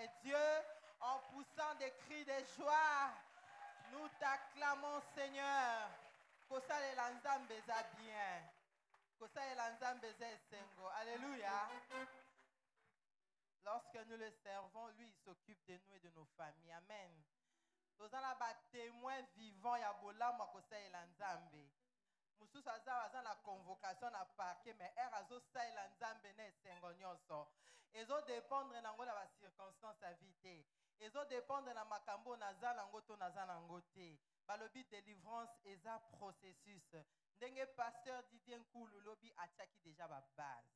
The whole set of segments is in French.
adorer Dieu en poussant des cris de joie. Nous t'acclamons, Seigneur. Kosale lanzambe za bien. Kosale lanzambe za esengo. Alléluia. Lorsque nous le servons, lui, il s'occupe de nous et de nos familles. Amen. Nous avons des témoins vivants. Ya bolama kosale lanzambe. Mususu aza la convocation na parquet, mais erazo sala nzambe na esengo nyonso. Ezo dépendre nango na ba circonstances à vite. Ezo dépendre na makambo naza nango to naza nango te. Balobi délivrance eza processus. Ndenge pasteur Didier Nkulu lobi atiaki déjà ba base.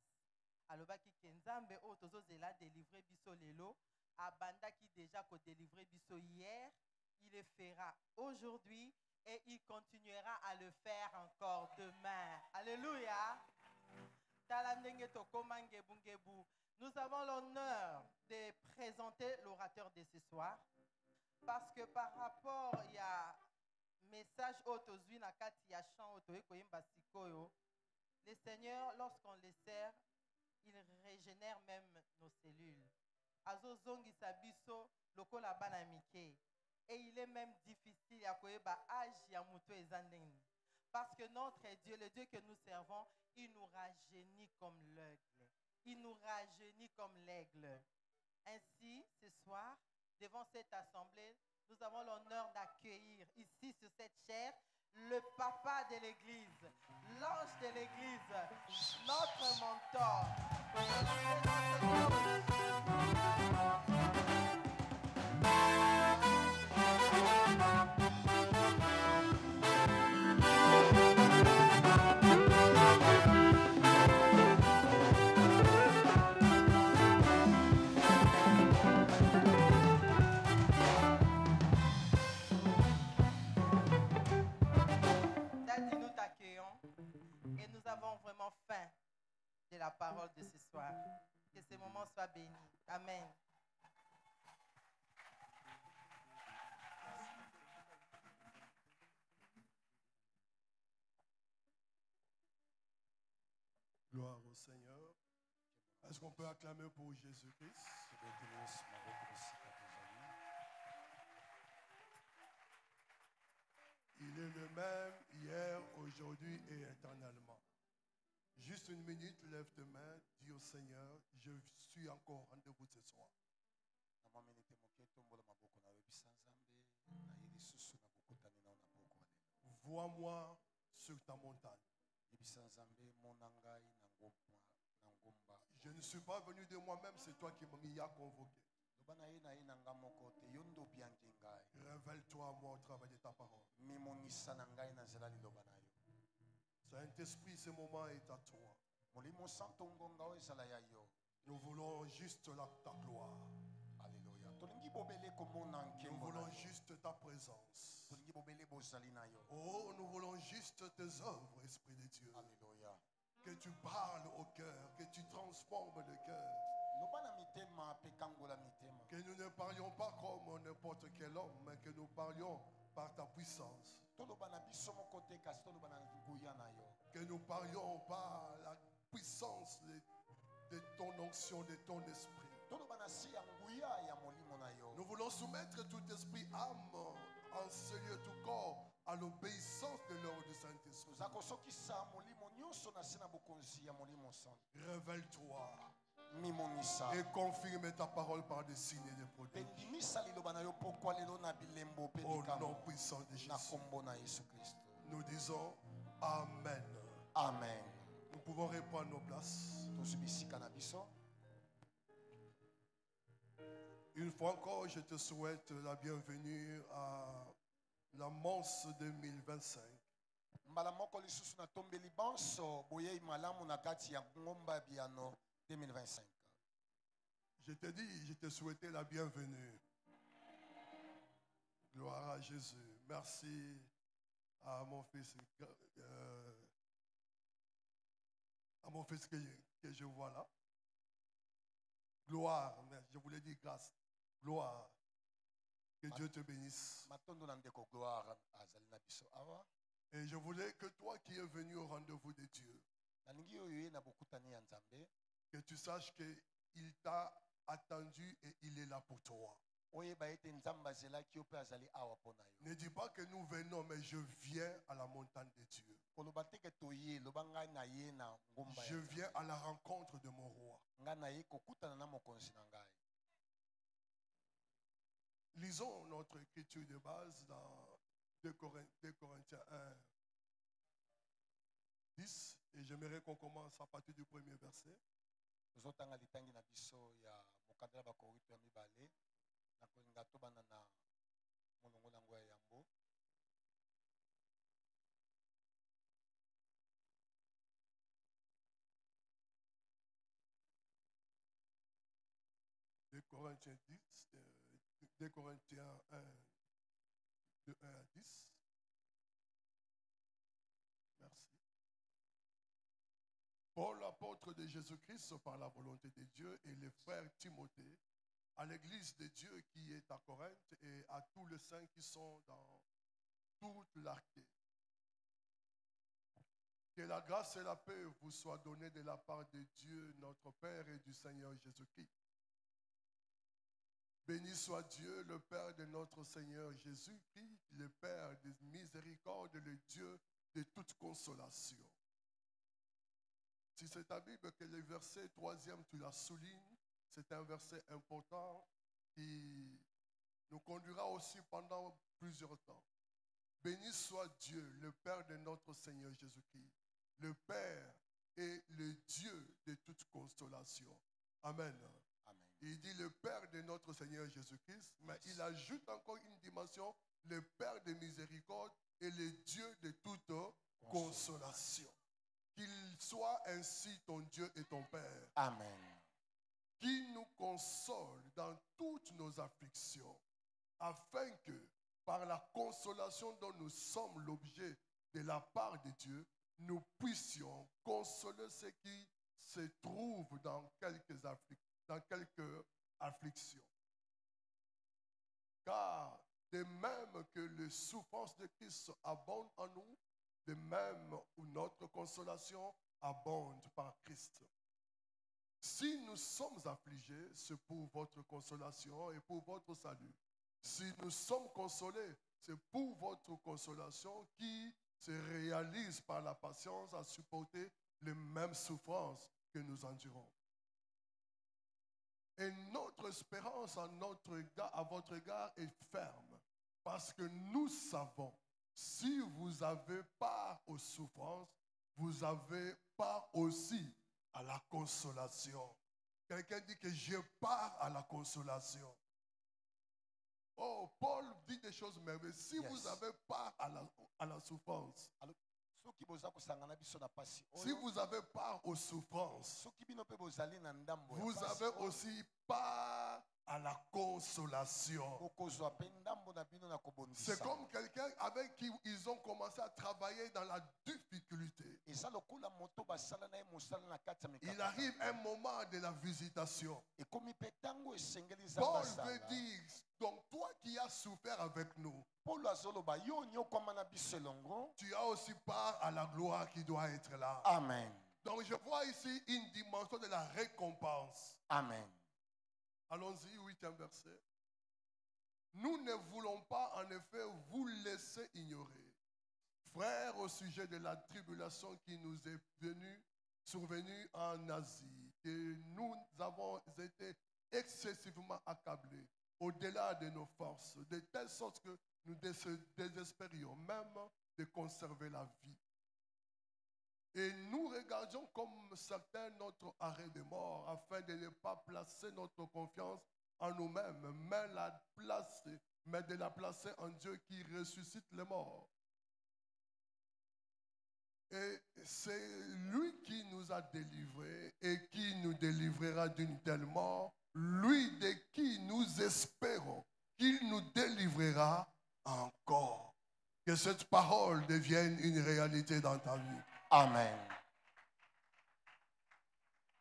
Alobaki ke nzambe o tozo zela délivrer biso lelo, abandaki déjà ko délivrer biso hier, il le fera aujourd'hui. Et il continuera à le faire encore demain. Alléluia. Nous avons l'honneur de présenter l'orateur de ce soir. Parce que par rapport il y a message autozui na kati ya chant otoyekoyemba sikoyo, le Seigneur lorsqu'on le sert, il régénère même nos cellules. Azo zongi sabiso lokola bana mike. Et il est même difficile à koyeba âge ya muto ezandeni. Parce que notre Dieu, le Dieu que nous servons, il nous rajeunit comme l'aigle. Il nous rajeunit comme l'aigle. Ainsi, ce soir, devant cette assemblée, nous avons l'honneur d'accueillir ici sur cette chaire le papa de l'église, l'ange de l'église, notre mentor. Et nous avons vraiment faim de la parole de ce soir. Que ce moment soit béni. Amen. Gloire au Seigneur. Est-ce qu'on peut acclamer pour Jésus-Christ? Il est le même hier, aujourd'hui et éternellement. Juste une minute, lève tes mains, dis au Seigneur, je suis encore au rendez-vous ce soir. Vois-moi sur ta montagne. Je ne suis pas venu de moi-même, c'est toi qui m'y as convoqué. Révèle-toi à moi au travail de ta parole. Saint-Esprit, ce moment est à toi. Nous voulons juste ta gloire. Alléluia. Nous voulons juste ta présence. Oh, nous voulons juste tes œuvres, Esprit de Dieu. Alléluia. Que tu parles au cœur, que tu transformes le cœur. Que nous ne parlions pas comme n'importe quel homme, mais que nous parlions par ta puissance. Que nous parlions par la puissance de ton onction, de ton esprit. Nous voulons soumettre tout esprit, âme, en ce lieu, tout corps, à l'obéissance de l'ordre du Saint-Esprit. Révèle-toi et confirme ta parole par des signes et des prodiges. Au nom puissant de Jésus. Nous disons Amen. Amen. Nous pouvons reprendre nos places. Une fois encore, je te souhaite la bienvenue à la Mons 2025. Je te dis, je te souhaitais la bienvenue. Gloire à Jésus. Merci à mon fils que je vois là. Gloire, je voulais dire grâce. Gloire. Que Dieu te bénisse. Et je voulais que toi qui es venu au rendez-vous de Dieu, que tu saches qu'il t'a attendu et il est là pour toi. oyeba ete nzambe azelaki yo mpe azali awa mpo na yo. Ne dis pas que nous venons, mais je viens à la montagne de Dieu. koloba teke toye loba ngai na ye na ngomba Je ya viens à la rencontre de mon roi. ngai na ye kokutana na mokonzi na ngai. Lisons notre écriture de base dans 2 Corinthiens 1, 10. Et j'aimerais qu'on commence à partir du premier verset. tozotanga litangi na biso ya mokanda ya bakorito ya mibale na kolinga tobanda na molongo nango ya yambo. De Corinthiens 10, 2 Corinthiens 1, de 1 à 10. Merci. Paul, apôtre de Jésus-Christ, par la volonté de Dieu, et les frères Timothée, à l'église de Dieu qui est à Corinthe et à tous les saints qui sont dans toute l'Arché. Que la grâce et la paix vous soient données de la part de Dieu, notre Père, et du Seigneur Jésus-Christ. Béni soit Dieu, le Père de notre Seigneur Jésus-Christ, le Père de miséricorde, le Dieu de toute consolation. Si c'est ta Bible que le verset 3e, tu la soulignes, c'est un verset important qui nous conduira aussi pendant plusieurs temps. Béni soit Dieu, le Père de notre Seigneur Jésus-Christ, le Père et le Dieu de toute consolation. Amen. Amen. Il dit le Père de notre Seigneur Jésus-Christ, mais il ajoute encore une dimension, le Père de miséricorde et le Dieu de toute consolation. Qu'il soit ainsi ton Dieu et ton Père. Amen. Qui nous console dans toutes nos afflictions, afin que, par la consolation dont nous sommes l'objet de la part de Dieu, nous puissions consoler ceux qui se trouvent dans quelques afflictions. Car de même que les souffrances de Christ abondent en nous, de même notre consolation abonde par Christ. Si nous sommes affligés, c'est pour votre consolation et pour votre salut. Si nous sommes consolés, c'est pour votre consolation qui se réalise par la patience à supporter les mêmes souffrances que nous endurons. Et notre espérance à votre égard est ferme, parce que nous savons, si vous avez part aux souffrances, vous avez part aussi à la consolation. Quelqu'un dit que j'ai part à la consolation. Oh, Paul dit des choses merveilleuses. Si vous avez part à la souffrance, si vous avez part aux souffrances, vous avez aussi part à la consolation. C'est comme quelqu'un avec qui ils ont commencé à travailler dans la difficulté. Il arrive un moment de la visitation. Paul veut dire, donc toi qui as souffert avec nous, tu as aussi part à la gloire qui doit être là. Amen. Donc je vois ici une dimension de la récompense. Amen. Allons-y, 8e verset. Nous ne voulons pas en effet vous laisser ignorer, frères, au sujet de la tribulation qui nous est survenue en Asie, que nous avons été excessivement accablés, au-delà de nos forces, de telle sorte que nous désespérions même de conserver la vie. Et nous regardions comme certains notre arrêt de mort, afin de ne pas placer notre confiance en nous-mêmes, mais de la placer en Dieu qui ressuscite les morts. Et c'est lui qui nous a délivrés et qui nous délivrera d'une telle mort, lui de qui nous espérons qu'il nous délivrera encore. Que cette parole devienne une réalité dans ta vie. Amen.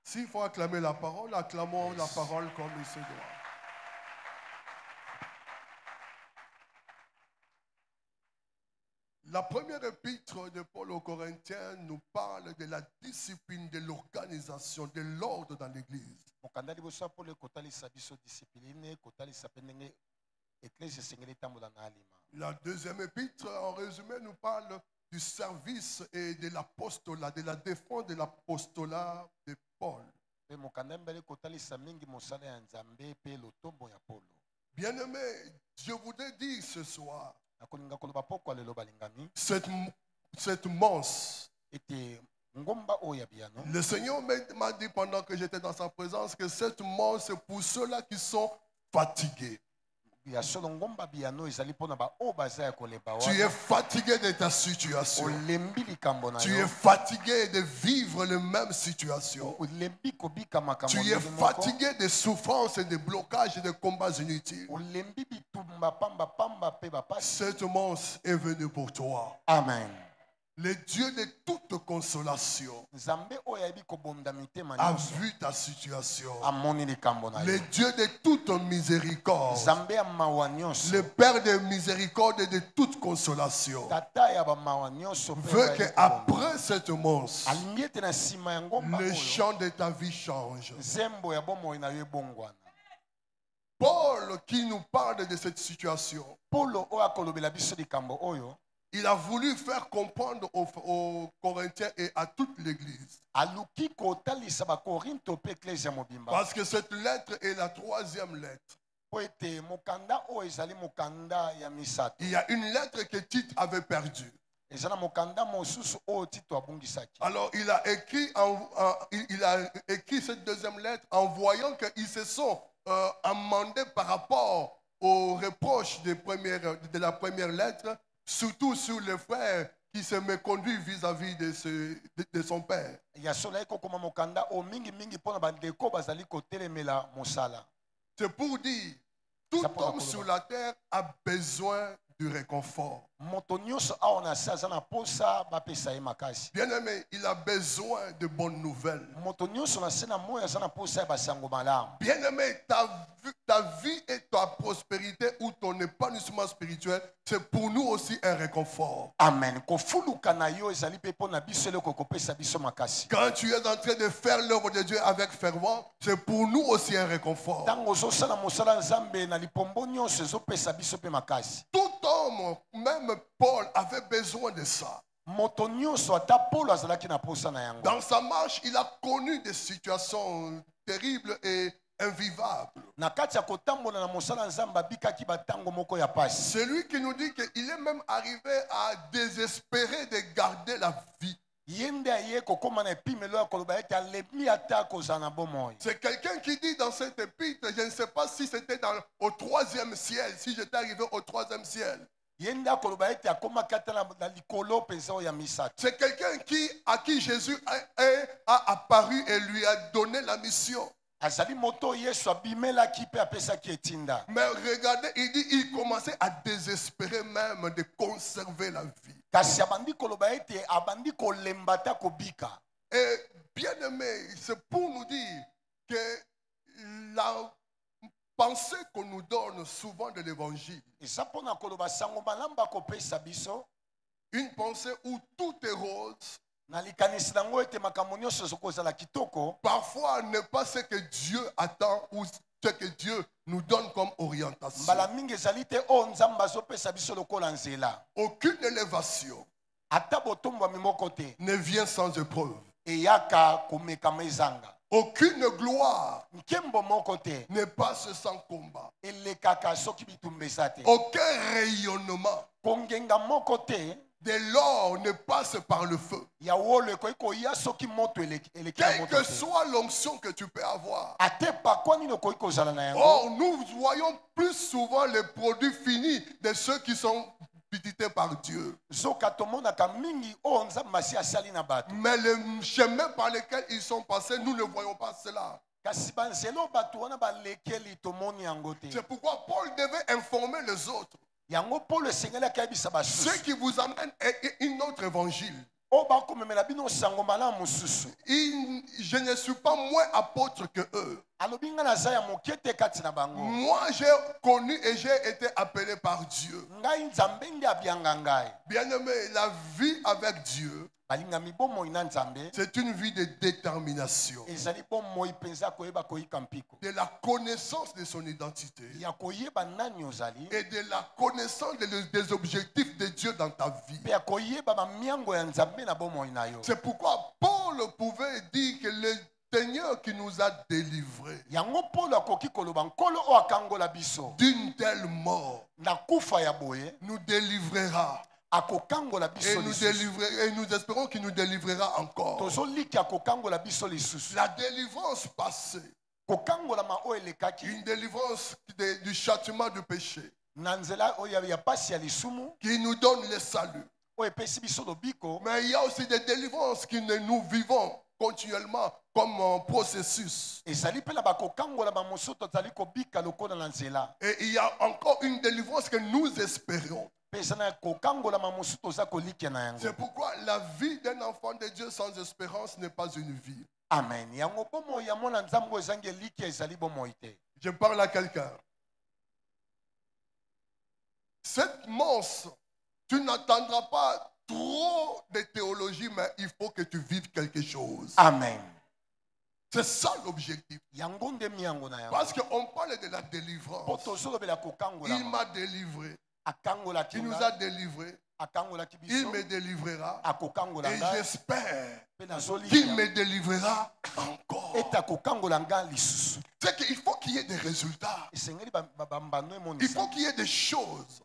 S'il faut acclamer la parole, acclamons la parole comme il se doit. La première épître de Paul aux Corinthiens nous parle de la discipline, de l'organisation, de l'ordre dans l'Église. mokanda liboso ya Paul ekotalisa biso discipline kotalisa mpe ndenge eklese esengeli etambola na alima. La deuxième épître, en résumé, nous parle du service et de l'apostolat, de la défense de l'apostolat de Paul. Mpe mokanda mibale kotalisa mingi mosala ya nzambe mpe lotombo ya Polo. Bien-aimé, je voudrais dire ce soir, nakolinga koloba pokwa lelo balingami cette mons, ete ngomba oyo ya biano le Seigneur m'a dit pendant que j'étais dans sa présence que cette mons, c'est pour ceux-là qui sont fatigués. ya solo ngomba biano ezali mpona baoyo baza ya koleba Tu es fatigué de ta situation. olembi likambo na Tu yo es fatigué de vivre la même situation. olembi kobika makambo Tu es ndenge moko. fatigué de souffrances et de blocages et de combats inutiles. olembi bitumba pamba mpe bapasi. Cette mons est venue pour toi. Amen. Le Dieu de toute consolation nzambe oyo ayebi kobonda mitema a nyonso vu ta situation. amoni likambo na Le yo. Dieu de toute miséricorde, nzambe ya mawa nyonso le Père de miséricorde et de toute consolation, tata ya bamawa nyonso mpe veut oyo ayebi kobonda. qu'après cette mons, alingi ete na nsima ya ngomba le oyo champ de ta vie change. nzembo ya bomoi na yo ebongwana. Paul, qui nous parle de cette situation, polo oyo akolobela biso likambo oyo il a voulu faire comprendre aux Corinthiens et à toute l'Église. aluki kotalisa bakorinto mpe eklezia mobimba Parce que cette lettre est la troisième lettre. po ete mokanda oyo ezali mokanda ya misato. Il y a une lettre que Tite avait perdue. eza na mokanda mosusu oyo tito abungisaki. Alors il a écrit cette deuxième lettre en voyant qu'ils se sont amendés par rapport aux reproches de la première lettre, surtout sur le frère qui se méconduit vis-à-vis de son père. ya solo ekokoma mokanda oyo mingimingi mpo na bandeko bazali kotelemela mosala. C'est pour dire, tout Ça pourra homme pas sur le la terre a besoin du réconfort. moto nyonso awa na se aza na posa bapesa ye makasi. Bien-aimé, il a besoin de bonnes nouvelles. moto nyonso na se na moi aza na posa ya basango malamu. Bien-aimé, ta vie et ta prospérité ou ton épanouissement spirituel, c'est pour nous aussi un réconfort. Amen. Kofuluka na yo ezali pe pona biso eloko kopesa biso makasi. Quand tu es en train de faire l'œuvre de Dieu avec fervent, c'est pour nous aussi un réconfort. Tango ozosala mosala nzambe na lipombo nyonso ezopesa biso pe makasi. Tout homme, même Paul, avait besoin de ça. Moto nyonso ata Polo azalaki na posa na yango. Dans sa marche, il a connu des situations terribles et invivables. Na kati ya kotambola na mosala nzambe abikaki batango moko ya pasi. C'est lui qui nous dit qu'il est même arrivé à désespérer de garder la vie. Yende aye kokoma na epimelo ya koloba ete alemi ata kozala na bomoi. C'est quelqu'un qui dit dans cette épître, je ne sais pas si c'était au troisième ciel, si j'étais arrivé au troisième ciel. Yende akoloba ete akomaki ata na likolo mpenza oyo ya misato. C'est quelqu'un à qui Jésus a apparu et lui a donné la mission. Azali moto Yesu abimelaki pe apesaki etinda. Mais regardez, il commençait à désespérer même de conserver la vie. Kasi abandi koloba ete abandi kolemba ta kobika. Et bien aimé, c'est pour nous dire que la pensée qu'on nous donne souvent de l'évangile, Eza mpona koloba sango malamba kopesa biso une pensée où tout est rose, na likanisi nango ete makambo nyonso ezokozala kitoko, parfois n'est pas ce que Dieu attend ou ce que Dieu nous donne comme orientation. mbala mingi ezali te oyo nzambe azopesa biso lokola nzela. Aucune élévation Ata botombwami moko te ne vient sans épreuve. eyaka komekama ezanga. Aucune gloire Nkembo moko te ne passe sans combat. elekaka soki bitumba eza te. Aucun rayonnement kongenga moko te de l'or ne passe par le feu. ya wolo ekoki koya soki moto eleki na Quelle moto que te. soit l'onction que tu peux avoir. Ate pakwa nini okoki kozala na yango. Or, nous voyons plus souvent les produits finis de ceux qui sont visités par Dieu. zoka tomonaka mingi oyo nzambe asi asali na bato. Mais le chemin par lequel ils sont passés, nous ne voyons pas cela. kasi banzela oyo bato wana balekeli tomoni yango te. C'est pourquoi Paul devait informer les autres. yango polo esengelaki ayebisa Ce basusu qui vous amène est un autre évangile. oyo bakomemela bino sango malamu mosusu. Je ne suis pas moins apôtre que eux. Alobi nga naza ya moke te kati na bango. Moi, j'ai connu et j'ai été appelé par Dieu. Ngai nzambe nde abianga ngai. Bien-aimé, la vie avec Dieu, balingami bomoi na nzambe c'est une vie de détermination, ezali bomoi mpenza koyeba koyika mpiko de la connaissance de son identité ya koyeba nani ozali et de la connaissance des objectifs de Dieu dans ta vie. mpe ya koyeba bamiango ya nzambe na bomoi na yo. C'est pourquoi Paul pouvait dire que le Seigneur qui nous a délivrés yango Paul akoki koloba nkolo oyo akangola biso d'une telle mort na kufa ya boye nous délivrera. akokangola biso Et nous espérons qu'il nous délivrera encore. tozoliki akokangola biso lisusu La délivrance passée, kokangolama oyo elekaki une délivrance du châtiment du péché, na nzela oyo ya pasi ya lisumu qui nous donne le salut. oyo epesi biso lobiko. Mais il y a aussi des délivrances que nous vivons continuellement comme un processus. ezali mpe na bakokangolama mosusu tozali kobika lokola na nzela. Et il y a encore une délivrance que nous espérons. C'est pourquoi la vie d'un enfant de Dieu sans espérance n'est pas une vie. Amen. Je parle à quelqu'un. Cette monstre, tu n'attendras pas trop de théologie, mais il faut que tu vives quelque chose. Amen. C'est ça l'objectif. Parce qu'on parle de la délivrance. Il m'a délivré. Il nous a délivrés. Il me délivrera. Et j'espère qu'il me délivrera encore. C'est qu'il faut qu'il y ait des résultats. Il faut qu'il y ait des choses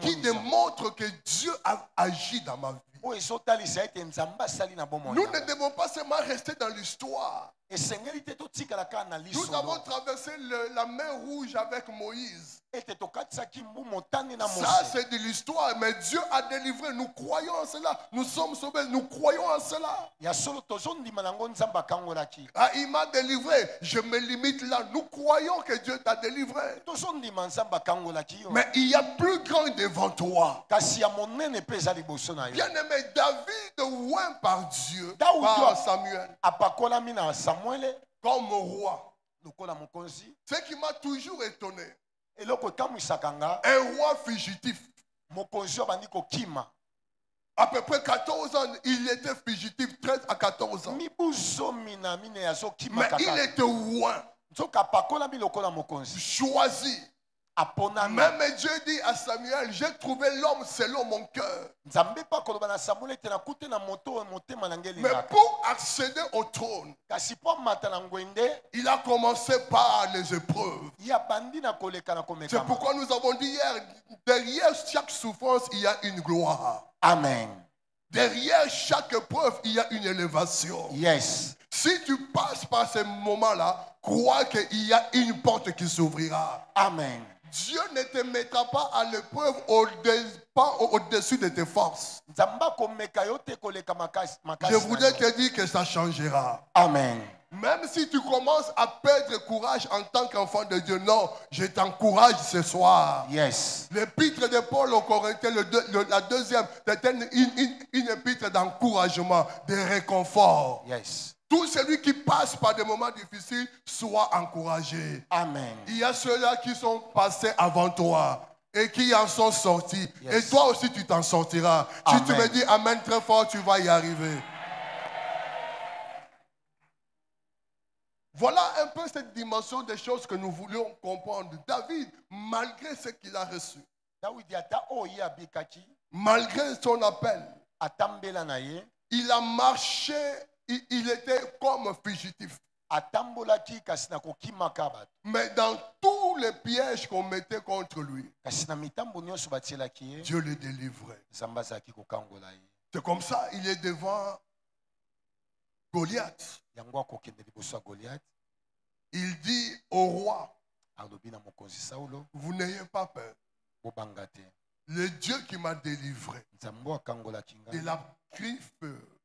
qui démontrent que Dieu a agi dans ma vie. Nous ne devons pas seulement rester dans l'histoire. Nous avons traversé la mer Rouge avec Moïse. Ça, c'est de l'histoire, mais Dieu a délivré. Nous croyons en cela. Nous sommes sauvés. Nous croyons en cela. Ah, il m'a délivré. Je me limite là. Nous croyons que Dieu t'a délivré. Mais il y a plus grand devant toi. Bien-aimé, David oint par Dieu, par Samuel, comme roi. Ce qui m'a toujours étonné, un roi fugitif. À peu près 14 ans, il était fugitif, 13 à 14 ans. Mais il était roi, choisi. Même Dieu dit à Samuel, j'ai trouvé l'homme selon mon cœur. Mais pour accéder au trône, il a commencé par les épreuves. C'est pourquoi nous avons dit hier, derrière chaque souffrance, il y a une gloire. Amen. Derrière chaque épreuve, il y a une élévation. Yes. Si tu passes par ces moments-là, crois qu'il y a une porte qui s'ouvrira. Amen. Dieu ne te mettra pas à l'épreuve au-dessus de tes forces. Je voudrais te dire que ça changera. Amen. Même si tu commences à perdre courage en tant qu'enfant de Dieu, non, je t'encourage ce soir. Yes. L'épître de Paul aux Corinthiens, la deuxième, c'était une épître d'encouragement, de réconfort. Yes. Tout celui qui passe par des moments difficiles soit encouragé. Amen. Il y a ceux-là qui sont passés avant toi et qui en sont sortis. Yes. Et toi aussi, tu t'en sortiras. Amen. Si tu me dis Amen très fort, tu vas y arriver. Voilà un peu cette dimension des choses que nous voulions comprendre. David, malgré ce qu'il a reçu, malgré son appel, il a marché, il était comme fugitif. Mais dans tous les pièges qu'on mettait contre lui, Dieu le délivrait. C'est comme ça, il est devant Goliath. Il dit au roi, vous n'ayez pas peur. Le Dieu qui m'a délivré de la griffe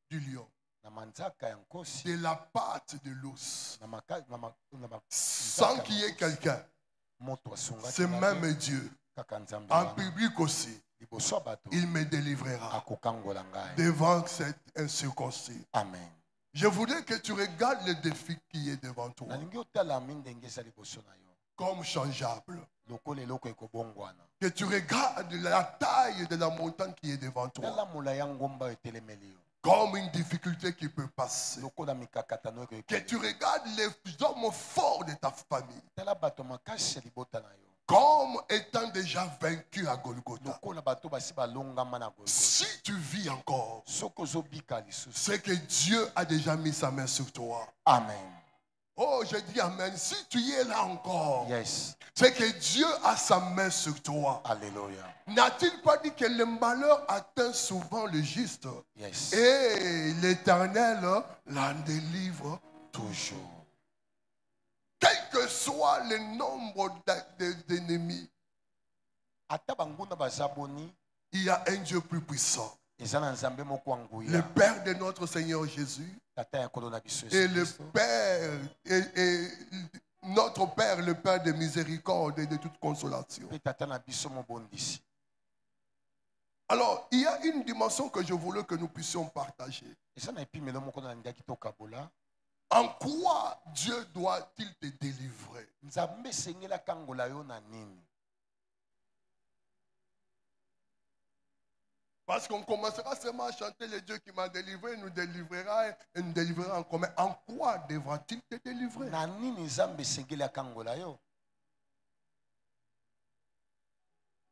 du lion, de la patte de l'os, sans qu'il y ait quelqu'un, c'est même Dieu, en public aussi, liboso ya bato il me délivrera akokangola ngai. devant cet incirconcis. Amen. Je voudrais que tu regardes le défi qui est devant toi nalingi otala mi ndenge eza liboso na yo comme changeable. lokola eloko ekobongwana. Que tu regardes la taille de la montagne qui est devant toi tala molai ya ngomba oyo etelemeli yo comme une difficulté qui peut passer. lokola mikakatano Que tu regardes les hommes forts de ta famille tala bato makasi ya libota na yo comme étant déjà vaincus à Golgotha. lokola bato basi balongama na Golgotha. Si tu vis encore, soki ozobika lisusu. c'est que Dieu a déjà mis sa main sur toi. Amen. Oh, je dis Amen. Si tu y es là encore, Yes. c'est que Dieu a sa main sur toi. Alléluia. N'a-t-il pas dit que le malheur atteint souvent le juste Yes. et l'Éternel l'en délivre toujours. Quel que soit le nombre d'ennemis, ata banguna bazaboni il y a un Dieu plus puissant. eza na nzambe moko Le anguya Père de notre Seigneur Jésus tata ya nkolo na biso et Yesu le Kristo. Père et notre Père, le Père de miséricorde et de toute consolation. Mpe tata na biso mobondisi. Alors, il y a une dimension que je voulais que nous puissions partager. eza na epimelo moko na ndaki tokabola. En quoi Dieu doit-il te délivrer? Nzambe esengeli akangola yo na nini? Parce qu'on commencera seulement à chanter le Dieu qui m'a délivré, nous délivrera et nous délivrera en commun. En quoi devra-t-il te délivrer? Na nini nzambe esengeli akangola yo?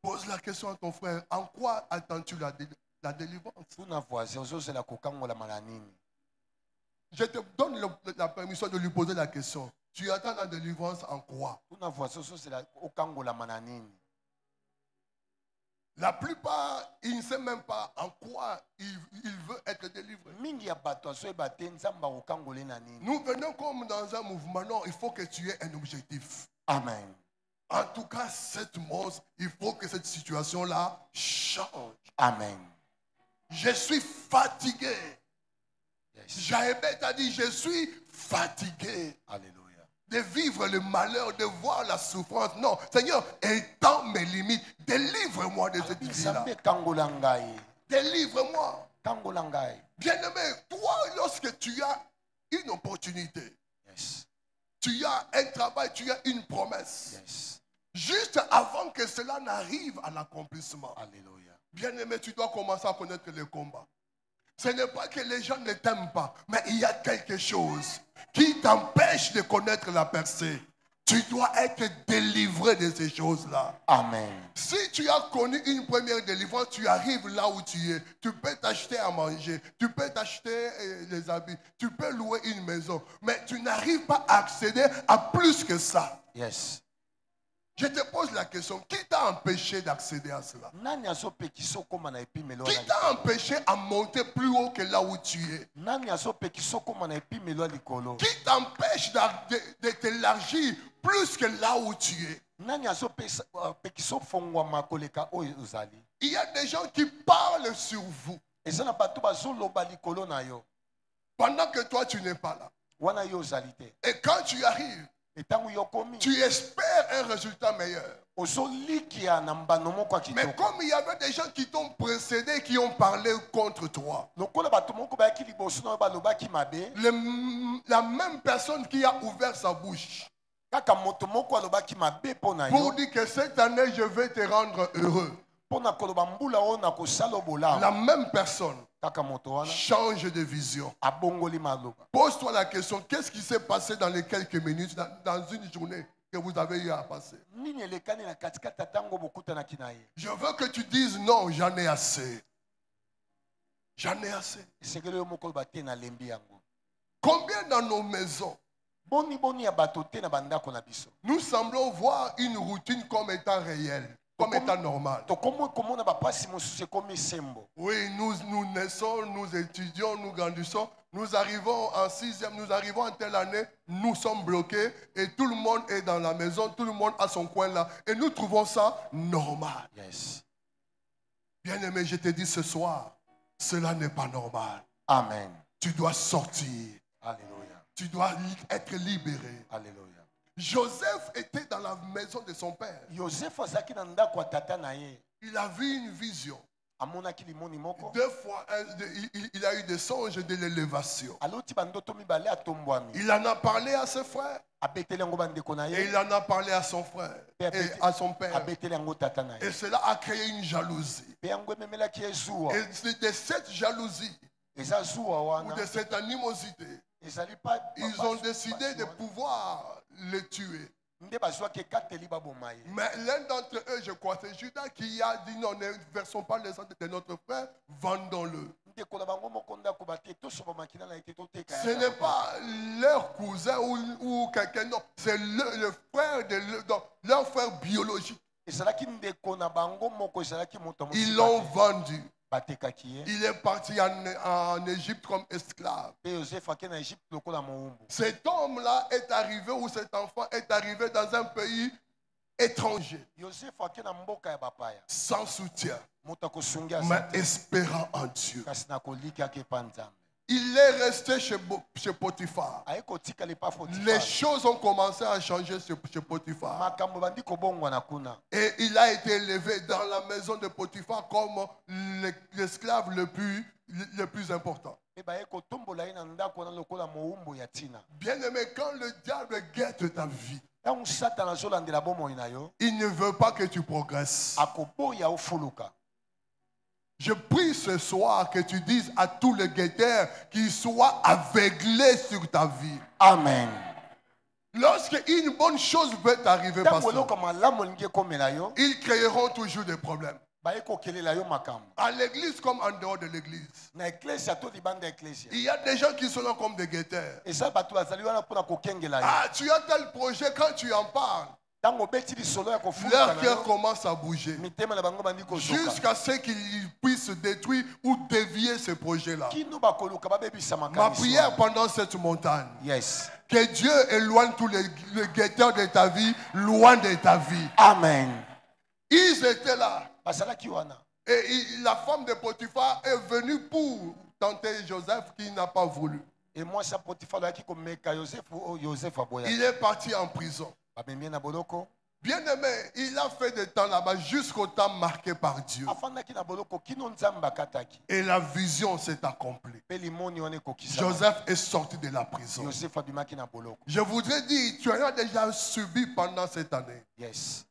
Pose la question à ton frère. En quoi attends-tu la délivrance? tuna voisin ozozela kokangolama na nini? Je te donne la permission de lui poser la question. Tu attends la délivrance en quoi? tuna voisin ozozela okangolama na nini? La plupart, ils ne savent même pas en quoi il veut être délivré. mingi ya bato azoyeba te nzambe akokangole na nini? Nous venons comme dans un mouvement. Non, il faut que tu aies un objectif. Amen. En tout cas, cette mort, il faut que cette situation-là change. Amen. Je suis fatigué. Yes. Jaébet a dit, je suis fatigué Alléluia. de vivre le malheur, de voir la souffrance. Non, Seigneur, étends mes limites. Délivre-moi de cette vie-là. nzambe kangola ngai. Délivre-moi. Kangola ngai. Bien-aimé, toi, lorsque tu as une opportunité, Yes. tu as un travail, tu as une promesse, Yes. juste avant que cela n'arrive à l'accomplissement, Alléluia. bien-aimé, tu dois commencer à connaître le combat. Ce n'est pas que les gens ne t'aiment pas, mais il y a quelque chose qui t'empêche de connaître la percée. Tu dois être délivré de ces choses-là. Amen. Si tu as connu une première délivrance, tu arrives là où tu es. Tu peux t'acheter à manger, tu peux t'acheter les habits, tu peux louer une maison, mais tu n'arrives pas à accéder à plus que ça. Yes. Je te pose la question, qui t'a empêché d'accéder à cela? Nani azopekisa okoma na epimelo Qui ya t'a likolo? empêché à monter plus haut que là où tu es? Nani azopekisa okoma na epimelo ya likolo? Qui t'empêche de t'élargir plus que là où tu es? Nani azopekisa ofongwama koleka oyo ozali? Il y a des gens qui parlent sur vous eza na bato bazoloba likolo na yo pendant que toi tu n'es pas là. wana yo ozali te. Et quand tu arrives, etango yo komi tu espères un résultat meilleur. ozolikia na mbano moko ya Mais kitoko. comme il y avait des gens qui t'ont précédé, qui ont parlé contre toi, lokola bato moko bayaki liboso na yo balobaki mabe, la même personne qui a ouvert sa bouche kaka moto moko alobaki mabe mpo na pour yo dire que cette année je vais te rendre heureux, mpo na koloba mbula oyo na kosala la bolamu, même personne kaka moto wana change de vision. abongoli maloba. Pose-toi la question, qu'est-ce qui s'est passé dans les quelques minutes, dans une journée que vous avez eu à passer? nini elekani na katikati ya ntango bokutanaki na ye? Je veux que tu dises non, j'en ai assez. J'en ai assez. esengeli yo moko oloba te nalembi yango. Combien dans nos maisons, boni ya bato te na bandako na biso nous semblons voir une routine comme étant réelle, comme étant normale? tokomi komona bapasi mosusu ekomi sembo. Oui, nous naissons, nous étudions, nous grandissons, nous arrivons en 6e, nous arrivons en telle année, nous sommes bloqués et tout le monde est dans la maison, tout le monde a son coin là et nous trouvons ça normal. Yes. Bien-aimé, je te dis ce soir, cela n'est pas normal. Amen. Tu dois sortir, Alléluia. tu dois être libéré. Alléluia. Joseph était dans la maison de son père. Joseph azalaki na ndako ya tata na ye. Il a vu une vision. amonaki limoni moko 2 fois, il a eu des songes de l'élévation. aloti bandoto mibale atombwami Il en a parlé à ses frères. abeteli yango bandeko na Et ye il en a parlé à son frère et à son père. abeteli yango tata na Et ye cela a créé une jalousie. mpe yango ememelaki ye zuwa Et c'est de cette jalousie eza zuwa ou wana de cette animosité, ezali pa ils ont décidé de pouvoir le tuer. nde bazwaki ekateli baboma ye Mais l'un d'entre eux, je crois, c'est Judas qui a dit non, ne versons pas le sang de notre frère, vendons-le. ndeko na bango moko ndako bate tosoba makina na ye te toteka Ce n'est pas leur cousin ou quelqu'un, non, c'est le frère de leur frère biologique. ezalaki ndeko na bango moko ezalaki moto ya Ils mosika l'ont te. vendu. batekaki ye Il est parti en Égypte comme esclave. mpe yosefu ake na egypte lokola mowumbu Cet homme-là est arrivé, ou cet enfant est arrivé dans un pays étranger, yosefu ake na mboka ya bapaya sans soutien, moto akosungi mais aza te espérant en Dieu. kasi na koliki ake epa nzambe Il est resté chez Potiphar. aye kotikala epa Les fotifar choses ont commencé à changer chez Potiphar. makambo ebandi kobongwana kuna Et il a été élevé dans la maison de Potiphar comme l'esclave le plus important. mpe baye kotombola ye na ndako wana lokola mowumbu ya ntina Bien-aimé, quand le diable guette ta vie, ntango satana azolandela bomoi na yo il ne veut pas que tu progresses. akoboya ofuluka Je prie ce soir que tu dises à tous les guetteurs qu'ils soient aveuglés sur ta vie. amen Lorsque une bonne chose peut t'arriver, ntango pasteur, eloko malamu elingi ekomela yo ils créeront toujours des problèmes. baye kokelela yo makambo À l'église comme en dehors de l'église. na eklesia to libanda ya eklesia Il y a des gens qui sont là comme des guetteurs. eza bato bazali wana mpona kokengela yo Ah, tu as tel projet, quand tu en parles, ntango obeti lisolo ya kofuluka leur na cœur yo commence à bouger. mitema na bango bandi kozoka Jusqu'à ce qu'ils puissent détruire ou dévier ce projet-là. kino bakoluka babebisa Ma makanisi prière wana. pendant cette montagne, Yes. que Dieu éloigne tous les guetteurs de ta vie, loin de ta vie. Amen. Ils étaient là. Bazalaki wana. Et la femme de Potiphar est venue pour tenter Joseph qui n'a pas voulu. Et moi ça Potifar loyaki komeka Joseph o Joseph aboya. Il est parti en prison. Babemie na boloko. Bien-aimé, il a fait des temps là-bas jusqu'au temps marqué par Dieu. Afandaki na boloko kino nzamba bakataki. Et la vision s'est accomplie. Pe limoni wana ekokisa. Joseph est sorti de la prison. Joseph abimaki na boloko. Je voudrais dire, tu en as déjà subi pendant cette année. Yes.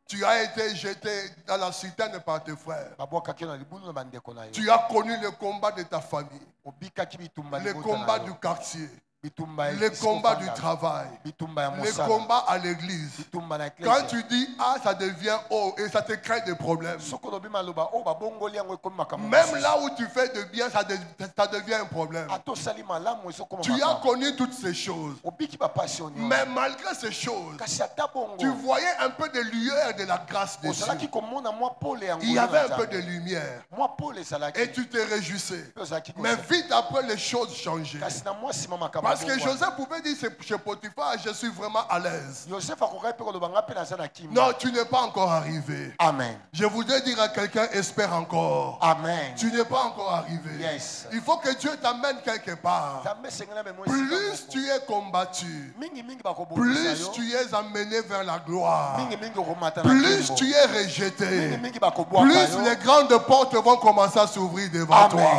Tu as été jeté dans la citerne par tes frères. Babwakaki na libulu na bandeko na yo. Tu as connu le combat de ta famille, Obikaki bitumba le libota combat na yo. du quartier, Bitumba le combat du travail, bitumba ya le mosala. combat à l'église. Bitumba na Quand eklesia. tu dis ah, ça devient haut et ça te crée des problèmes. Soko lobi maloba o babongoli yango ekomi makambo. Même là où tu fais de bien, ça devient un problème. Ato sali malamu esoko Tu as connu toutes ces choses. Obiki ba passionné. Mais malgré ces choses, Kasi ata bongo. tu voyais un peu de lueur de la grâce de Dieu. Ozalaki komona mwa pole yango. Il y avait un peu de lumière. Mwa pole ezalaki. Et tu te réjouissais. Pe ozalaki Mais kosepela. vite après, les choses changeaient. Kasi na mwa nsima makambo. Parce que bongo. Joseph pouvait dire chez Potiphar, je suis vraiment à l'aise. Joseph akokaki pe koloba nga pe naza na kimia. Non, tu n'es pas encore arrivé. Amen. Je voudrais dire à quelqu'un, espère encore. Amen. Tu n'es pas encore arrivé. Yes. Il faut que Dieu t'amène quelque part. Nzambe esengeli amema Plus esika tu es combattu, mingi mingi bakobongisa plus yo. tu es amené vers la gloire, Mingi mingi okomata na plus nkembo. tu es Mingi rejeté, mingi bakobwaka plus yo. les grandes portes vont commencer à s'ouvrir devant Amen. toi.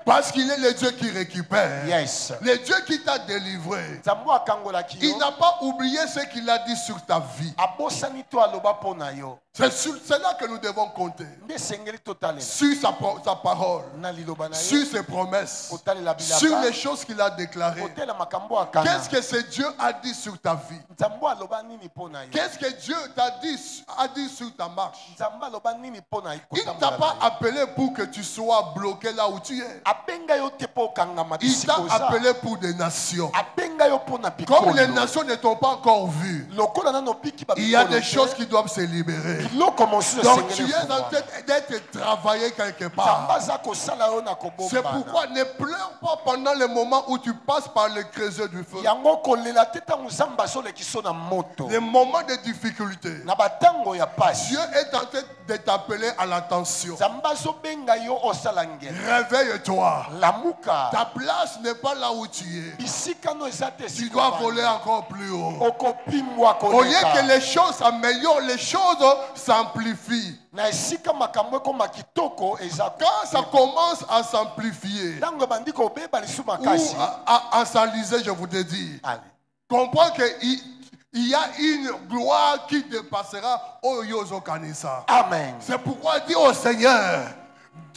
Parce qu'il est le Dieu qui récupère. Yes. Le Dieu qui t'a délivré. Nzambe akangolaki Il yo. n'a pas oublié ce qu'il a dit sur ta vie. Abosani to aloba mpo na yo. C'est sur cela que nous devons compter. Nde esengeli totalela. Sur sa parole, Na liloba na sur yo. ses promesses, Kotalela bilaka. sur les choses qu'il a déclarées. Kotela makambo akana. Qu'est-ce que ce Dieu a dit sur ta vie? Nzambe aloba nini mpo na yo. Qu'est-ce que Dieu a dit sur ta marche? Nzambe aloba nini mpo na yo. Il ne t'a pas appelé pour que tu sois bloqué là où tu es. Abenga yo te mpo okangama Il t'a bisika oza. appelé pour des nations. Abenga yo mpo na Comme les pikolo. nations ne t'ont pas encore vu, Lokola nano piki ba il y a pikolo des te. choses qui doivent se libérer. Biloko mosusu Donc tu esengeli es en efungwa. train d'être travaillé quelque Nzambe part. aza kosala yo na C'est kobombana. pourquoi ne pleure pas pendant le moment où tu passes par le creuset du feu. Yango kolela te ntango Nzambe azolekisa yo na moto. Les moments de difficulté, Na batango ntango ya pasi. Dieu est en train de t'appeler à l'attention. Nzambe azobenga yo osala ngela. Réveille-toi. Lamuka. Ta place n'est pas là où tu es. Bisika no eza te Tu esika dois ofandi. voler encore plus haut. Okopimbwa Au lieu koleka. que les choses s'améliorent, les choses s'amplifient. Na esika makambo ekoma kitoko eza Quand ça commence à s'amplifier, ntango ebandi kobeba lisu ou makasi. à s'enliser, je vous ai dit, Allez. comprends qu'il y a une gloire qui dépassera Oyozo Kanisa. Amen. C'est pourquoi dis au Seigneur,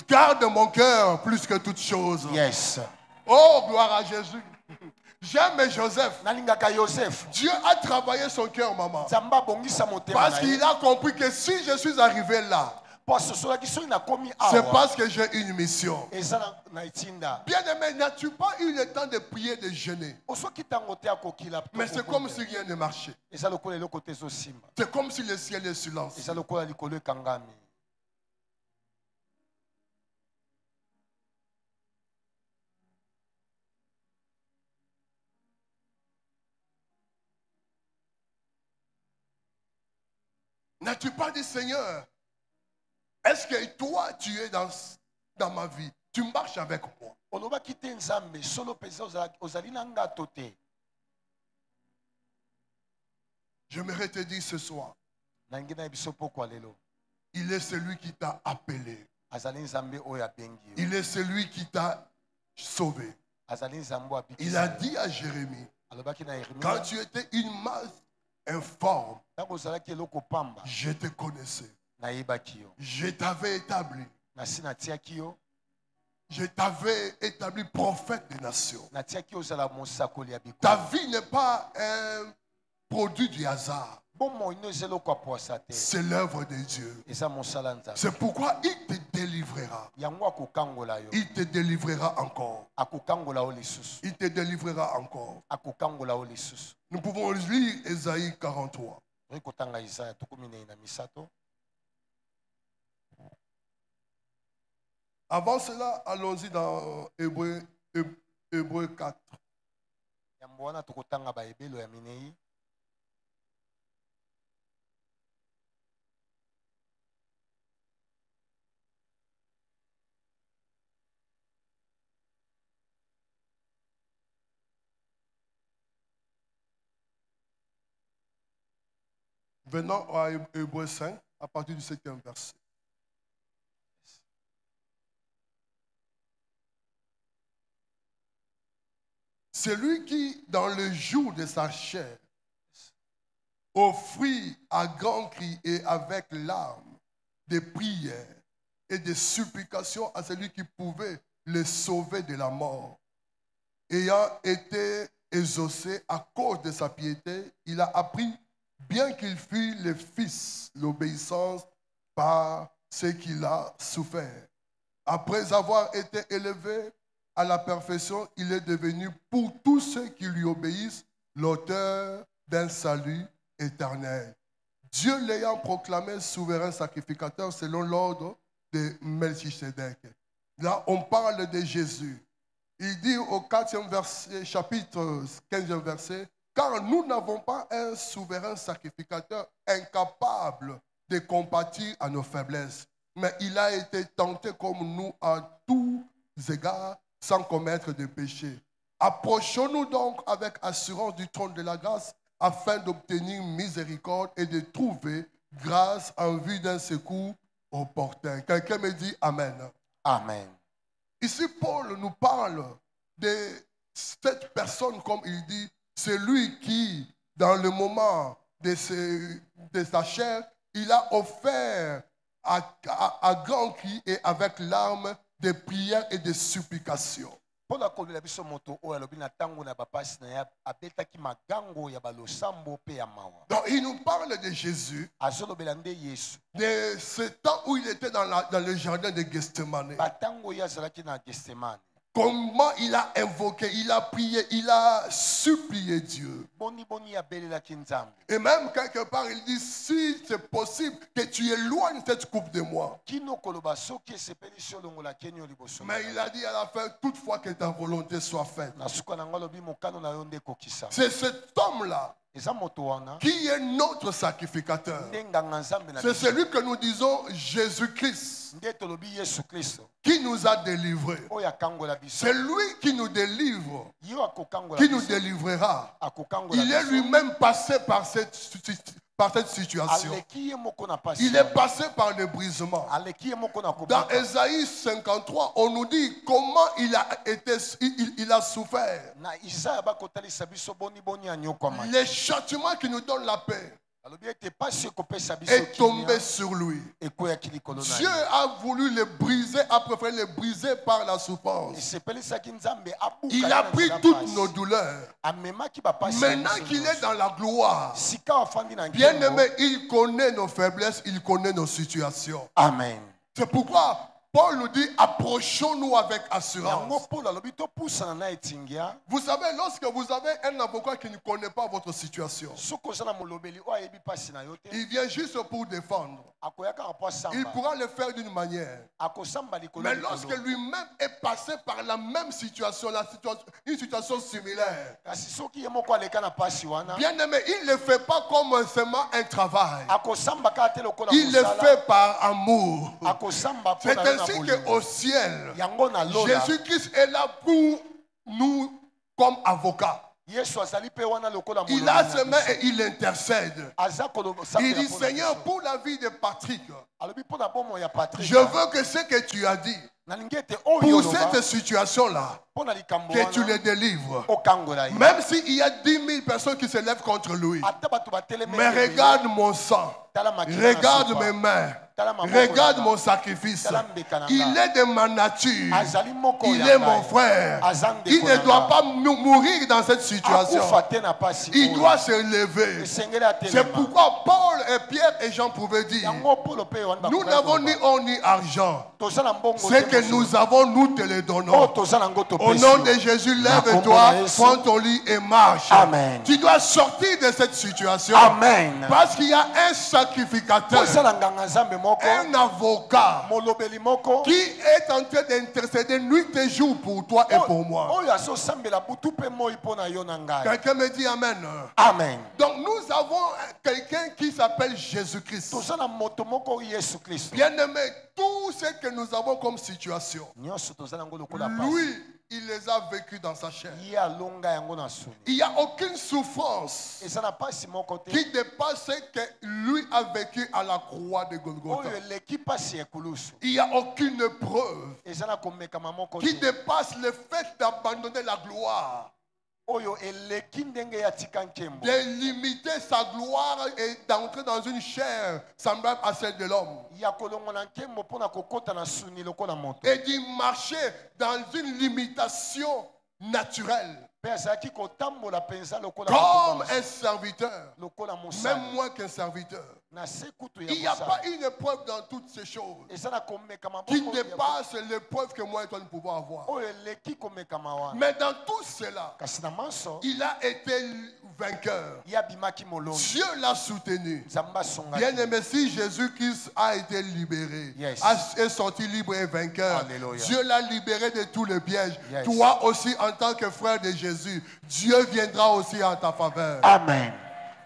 garde mon cœur plus que toute chose. Yes. Oh, gloire à Jésus. J'aime Joseph. Nalingaka Joseph. Dieu a travaillé son cœur, maman. Nzambe abongisa motema Parce na ye. qu'il a compris que si je suis arrivé là, Parce que soki soki nakomi c'est awa. parce que j'ai une mission. Eza na itinda. Bien-aimé, n'as-tu pas eu le temps de prier, de jeûner? Osoki tango te akokila. Mais c'est comme si rien ne marchait. Eza lokola eloko te ezosimba. C'est comme si le ciel est silence. Eza lokola likolo ekangami. N'as-tu pas dit, Seigneur, est-ce que toi, tu es dans ma vie? Tu marches avec moi. Olobaki te Nzambe solo peza ozali na ngato te. J'aimerais te dire ce soir, Nangi na biso pokwa lelo. il est celui qui t'a appelé. Azali Nzambe oyo abengi yo. Il est celui qui t'a sauvé. Azali Nzambe abikisa. Il a dit à Jérémie, Alobaki na Yeremia. quand tu étais une masse informe, Tango ozalaki eloko pamba. je te connaissais. Nayebaki yo. Je t'avais établi. Nasi natiaki yo. Je t'avais établi prophète des nations. Natiaki ozala mosakoli ya bikolo. Ta vie n'est pas un produit du hasard. Bomo ino eza eloko apoasa te. C'est l'œuvre de Dieu. Eza mosala Nzambe. C'est pourquoi il te délivrera. Yango akokangola yo. Il te délivrera encore. Akokangola o lisusu. Il te délivrera encore. Akokangola o lisusu. Nous pouvons lire Ésaïe 43. Toyi kotanga Isaya 13. Avant cela, allons-y dans Hébreu 4. Yambo wana tokotanga ba ebelo ya minei. Venons à Hébreu 5, à partir du 7e verset. Celui qui, dans le jour de sa chair, offrit à grands cris et avec larmes des prières et des supplications à celui qui pouvait le sauver de la mort. Ayant été exaucé à cause de sa piété, il a appris, bien qu'il fût le Fils, l'obéissance par ce qu'il a souffert. Après avoir été élevé à la perfection, il est devenu pour tous ceux qui lui obéissent l'auteur d'un salut éternel. Dieu l'ayant proclamé souverain sacrificateur selon l'ordre de Melchisedec. Là, on parle de Jésus. Il dit au 4e verset, chapitre 15e verset, car nous n'avons pas un souverain sacrificateur incapable de compatir à nos faiblesses, mais il a été tenté comme nous à tous égards, sans commettre de péché. Approchons-nous donc avec assurance du trône de la grâce afin d'obtenir miséricorde et de trouver grâce en vue d'un secours opportun. Quelqu'un me dit Amen. Amen. Ici, Paul nous parle de cette personne, comme il dit, c'est lui qui, dans le moment de sa chair, il a offert à grands cris et avec larmes des prières et des supplications. Pona kolela biso moto oyo alobi na tango na bapasi na ya abetaki magango ya balosambo pe ya mawa. Donc il nous parle de Jésus, azolobela nde Yesu. de ce temps où il était dans le jardin de Gethsemane. Batango ya azalaki na Gethsemane. Comment il a invoqué, il a prié, il a supplié Dieu. Boni boni abelelaki Nzambe. Et même quelque part, il dit, si c'est possible que tu éloignes cette coupe de moi. Kino koloba soki esepeli solongola kenyo liboso. Mais il a dit à la fin, toutefois que ta volonté soit faite. Na suka na ngalo bi mokano na yo nde kokisa. C'est cet homme-là eza moto wana qui est notre sacrificateur. nde nganga nzambe na C'est biso celui que nous disons Jésus-Christ nde tolobi Yesu Kristo qui nous a délivrés. oyo akangola biso C'est lui qui nous délivre, yo akokangola qui nous biso délivrera. akokangola Il est biso lui-même passé par cette situation. aleki ye moko na pasi Il est passé par le brisement. aleki ye moko na Dans kobaka Ésaïe 53, on nous dit comment il a souffert. na Isaya bakotalisa biso boni boni anyokwama Les châtiments qui nous donnent la paix alobi ete pasi ekopesa biso est tombé kimia sur lui. ekweyaki likolo na Dieu ye a voulu le briser, a préféré le briser par la souffrance. esepelisaki nzambe abuka Il ye a na pris nzela toutes pasi. nos douleurs. amemaki bapasi na Maintenant biso qu'il nyonso. est dans la gloire, sika afandi na bien nkembo aimé, il connaît nos faiblesses, il connaît nos situations. amen C'est pourquoi Paul nous dit, approchons-nous avec yango assurance. polo alobi topusana na etingia Vous savez, lorsque vous avez un avocat qui ne connaît pas votre situation, soki oza na molobeli oyo ayebi pasi na yo te il vient juste pour défendre. akoyaka mpo Il asamba pourra le faire d'une manière. akosamba likolo Mais likolo. lorsque lui-même est passé par la même situation, une situation similaire, kasi soki ye moko aleka na pasi wana bien aimé, il ne fait pas comme seulement un travail. akosamba kaka te lokola Il le mosala fait par amour. akosamba mpo C'est na yo na ainsi bolingo qu'au ciel, yango na lola Jésus-Christ est là pour nous comme avocat. yesu azali mpe wana lokola Il molobeli a na ses mains biso. et il intercède. aza kolosambela Il dit, mpo na Seigneur, biso. pour la vie de Patrick, alobi mpo na bomo ya patrik je veux que ce que tu as dit, nalingi ete oyo pour oloba cette situation-là, mpo na likambo que tu wana les délivres. okangola ye Même s'il y a 10 000 personnes qui se lèvent contre lui. ata bato batelemi Mais ebele, regarde mon sang, tala makila na regarde supa, mes mains, tala maboko regarde na mon nga. sacrifice. Tala mbeka na Il nga. est de ma nature. azali moko Il ya est mon ngai. frère. Aza ndeko Il ne na doit nga. pas mourir dans cette situation. akufa te na pasi Il oyo. doit se lever. esengeli C'est atelema pourquoi Paul et Pierre et Jean pouvaient dire, yango polo mpe yohane nous bakokaki n'avons koloba, ni or ni argent. toza na mbongo Ce te que mosusu. nous avons, nous te le oyo donnons. toza nango Au topesi nom yo. de Jésus, Na kombo lève-toi, na Yesu. prends ton lit et marche. Amen. Tu dois sortir de cette situation. amen Parce qu'il y a un sacrificateur, kozala nganga nzambe moko un avocat molobeli moko qui est en train d'intercéder nuit et jour pour toi et pour moi. oyo azosambela butu mpe moi mpo na yo na ngai Quelqu'un me dit Amen. amen Donc nous avons quelqu'un qui s'appelle Jésus-Christ. toza na moto moko yesu kristo Bien-aimé, tout ce que nous avons comme situation, nyonso toza nango lokola pasi lui, il les a vécus dans sa chair. ye alonga yango na suni Il n'y a aucune souffrance eza na pasi moko te qui dépasse ce que lui a vécu à la croix de Golgotha. oyo eleki pasi ya ekulusu Il n'y a aucune preuve eza na komekama moko qui te dépasse le fait d'abandonner la gloire, oyo eleki ndenge ya tika nkembo de limiter sa gloire et d'entrer dans une chair semblable à celle de l'homme. ya kolongola nkembo mpo na kokɔta na suni lokola moto Et d'y marcher dans une limitation naturelle. mpe azalaki kotambola mpenza lokola Comme moto un serviteur, lokola même mosali moins qu'un serviteur. na se kutu Il n'y ya a pas mosali une preuve dans toutes ces choses eza na komekama qui moko ya- dépasse l'épreuve que moi et toi nous pouvons avoir. oyo eleki komekama wana Mais dans tout cela, kasi na manso il a été vainqueur. ye abimaki molongi Dieu l'a soutenu. nzambe asongaki Bien aimé, si Jésus-Christ a été libéré, Yes. est sorti libre et vainqueur, Alléluia. Dieu l'a libéré de tous les pièges. Yes. Toi aussi, en tant que frère de Jésus, Dieu viendra aussi en ta faveur. amen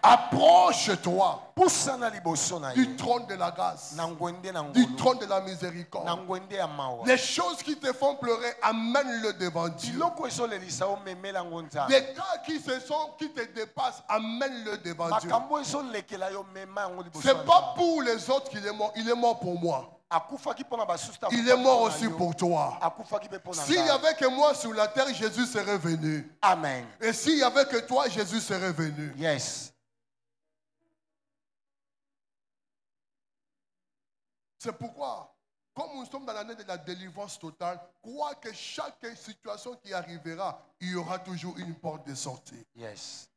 Approche-toi pusana liboso na ye du trône de la grâce, na ngwende na du ngolu trône de la na miséricorde. ngwende ya mawa Les choses qui te font pleurer, amène-le devant Dieu. biloko ezolelisa omemela yango nzambe Les cas qui te dépassent, amène-le devant Dieu. makambo ezolekela yo mema yango liboso C'est ya pas Nzambe. pour les autres qu'il est mort, il est mort pour moi. akufaki mpo na basusu te, Il akufaki est mort mpo na aussi yo. pour toi. akufaki mpe mpo na S'il y ngai. avait que moi sur la terre, Jésus serait venu. amen Et s'il y avait que toi, Jésus serait venu. yes C'est pourquoi, comme nous sommes dans l'année de la délivrance totale, crois que chaque situation qui arrivera, il y aura toujours une porte de sortie. yes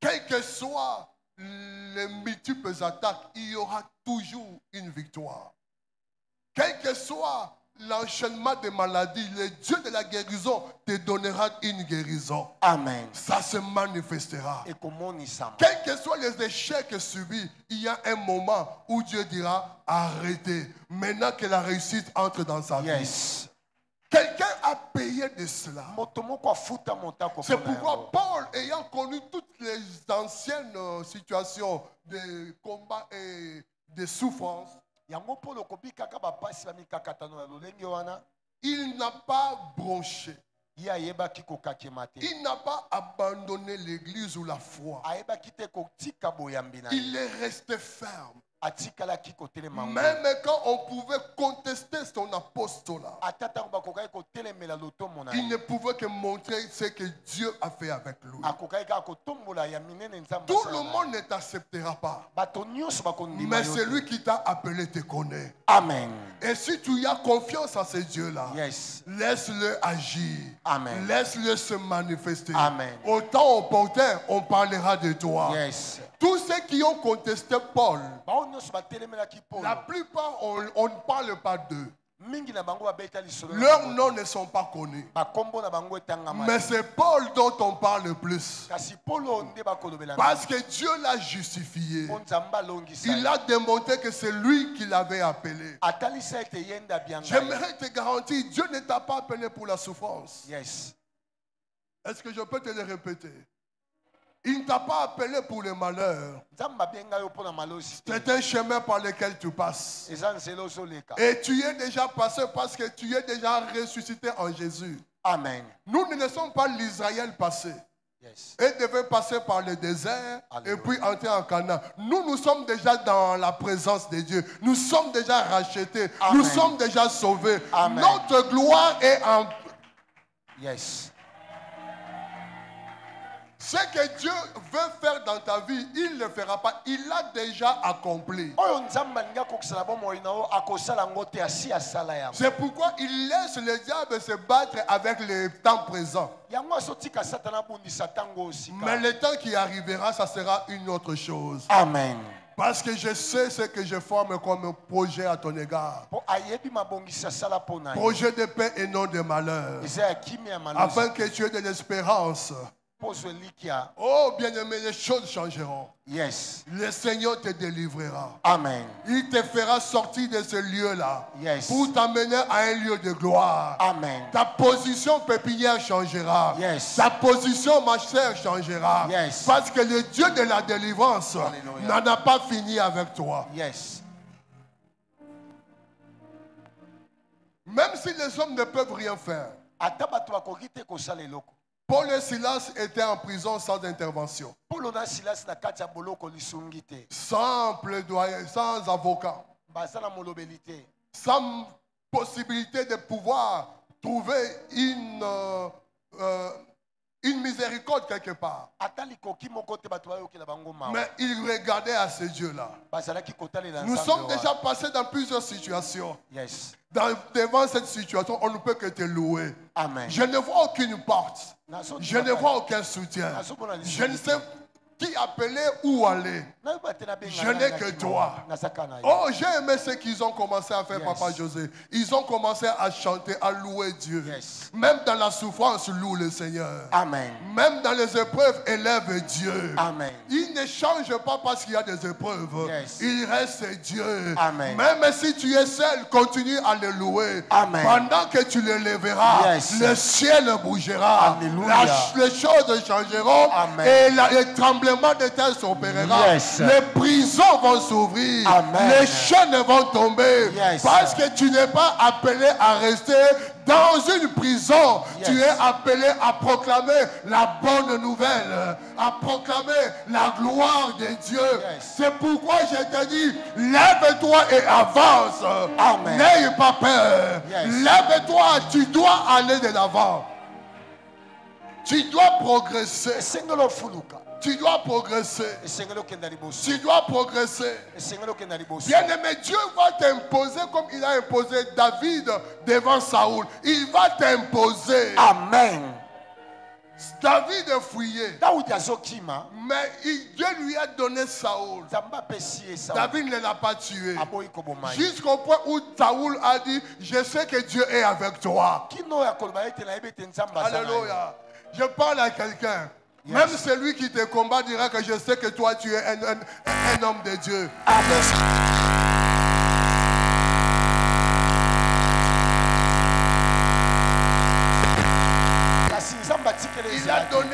Quelles que soient les multiples attaques, il y aura toujours une victoire. Quel que soit l'enchaînement des maladies, le Dieu de la guérison te donnera une guérison. amen Ça se manifestera. ekomonisama Quels que soient les échecs subis, il y a un moment où Dieu dira arrêtez. Maintenant que la réussite entre dans sa vie. yes Quelqu'un a payé de cela. moto moko afuta motako C'est mpona pourquoi yango. Paul, ayant connu toutes les anciennes situations de combat et de souffrance, Yango polo kobikaka bapasi bamikakatano ya lolenge wana, il n'a pas bronché. ye ayebaki kokakema te. Il n'a pas abandonné l'église ou la foi. Ayebaki te kotika boyambi na Il ye. est resté ferme. Atikalaki kotelema ngo. Même quand on pouvait contester son apostolat, Ata ntango bakokaki kotelemela lotomo na il ye. ne pouvait que montrer ce que Dieu a fait avec lui. Akokaki kaka kotombola ya minene nzambe Tout asala le na ye. monde ne t'acceptera pas. Bato nyonso bakondima Mais yo celui te. qui t'a appelé te connaît. Amen. Et si tu as confiance en ce Dieu-là, Yes. laisse-le agir. Amen. Laisse-le se manifester. Amen. Au temps opportun, on parlera de toi. Yes. Tous ceux qui ont contesté Paul, Bao nyonso batelemelaki Paul. la plupart, on ne parle pas d'eux. Mingi na bango babeta lisolo. na Leurs bango. noms ne sont pas connus. Bakombo na bango etangama. Mais c'est Paul dont on parle le plus. Kasi Paulo nde bakolobela. Parce que Dieu l'a justifié. Po nzambe alongisa Il ye. a démontré que c'est lui qui l'avait appelé. Atalisa ete yenda bianga. J'aimerais te garantir, Dieu ne t'a pas appelé pour la souffrance. Yes. Est-ce que je peux te le répéter? Il ne t'a pas appelé pour le malheur. Nzambe abenga yo pona malosi. C'est un chemin par lequel tu passes. Eza nzela ozoleka. Et tu y es déjà passé parce que tu es déjà ressuscité en Jésus. Amen. Nous ne sommes pas l'Israël passé. Yes. Et devait passer par le désert Alléluia. et puis entrer en Canaan. Nous sommes déjà dans la présence de Dieu. Nous sommes déjà rachetés. Amen. Nous sommes déjà sauvés. Amen. Notre gloire est en... Yes. Ce que Dieu veut faire dans ta vie, il ne le fera pas. Il l'a déjà accompli. Oyo nzambe alingi akokisala bomoi na yo akosala yango te asi asala yango. C'est pourquoi il laisse le diable se battre avec le temps présent. Yango azotika satana abundisa ntango osika. Mais le temps qui arrivera, ça sera une autre chose. Amen. Parce que je sais ce que je forme comme projet à ton égard. Po ayebi mabongisi asala mpona ye. Projet de paix et non de malheur. Eza ya kimia ya malosi. Afin que tu aies de l'espérance. Poso elikia. Oh, bien-aimé, les choses changeront. Yes. Le Seigneur te délivrera. Amen. Il te fera sortir de ce lieu-là. Yes. Pour t'amener à un lieu de gloire. Amen. Ta position pépinière changera. Yes. Ta position ma chère changera. Yes. Parce que le Dieu de la délivrance Alléluia. n'en a pas fini avec toi. Yes. Même si les hommes ne peuvent rien faire. Ata bato bakoki te kosala eloko. Paul et Silas étaient en prison sans intervention. Paulo na Silas na kati ya boloko lisungi te. Sans plaidoyer, sans avocat. Baza na molobeli te. Sans possibilité de pouvoir trouver une miséricorde quelque part. Ata likoki moko te bato bayokela bango mawa. Mais il regardait à ce Dieu-là. Bazalaki kotalela Nous Nzambe sommes wana. déjà passés dans plusieurs situations. Yes. Devant cette situation, on ne peut que te louer. Amen. Je ne vois aucune porte. Nazo Je ne vois aucun soutien. Je ne sais qui appeler ou aller. Je n'ai que toi. Oh, j'ai aimé ce qu'ils ont commencé à faire, Yes. Papa José. Ils ont commencé à chanter, à louer Dieu. Yes. Même dans la souffrance, loue le Seigneur. Amen. Même dans les épreuves, élève Dieu. Amen. Il ne change pas parce qu'il y a des épreuves. Yes. Il reste Dieu. Amen. Même si tu es seul, continue à le louer. Amen. Pendant que tu le lèveras, Yes. le ciel bougera. Alléluia. Les choses changeront. Amen. Et le tremblement de terre s'opérera. Yes. Les prisons vont s'ouvrir. Amen. Les chaînes vont tomber. Yes. Parce que tu n'es pas appelé à rester dans une prison. Yes. Tu es appelé à proclamer la bonne nouvelle, à proclamer la gloire de Dieu. Yes. C'est pourquoi je te dis, lève-toi et avance. Amen. N'aie pas peur. Yes. Lève-toi, tu dois aller de l'avant. Tu dois progresser. Esengelo ofuluka. Tu dois progresser. Esengelo okenda liboso. Tu dois progresser. Esengelo okenda liboso. Bien-aimé, Dieu va t'imposer comme il a imposé David devant Saoul. Il va t'imposer. Amen. David fuyait. Daudi azokima. Mais Dieu lui a donné Saoul. Nzambe apesi ye Saul. David ne l'a pas tué. Aboyi koboma ye. Jusqu'au point où Saoul a dit, je sais que Dieu est avec toi. Kino ya koloba ete na yebete Nzambe azala ye. Alléluia. Je parle à quelqu'un. Yes. Même celui qui te combat dira que je sais que toi tu es un homme de Dieu.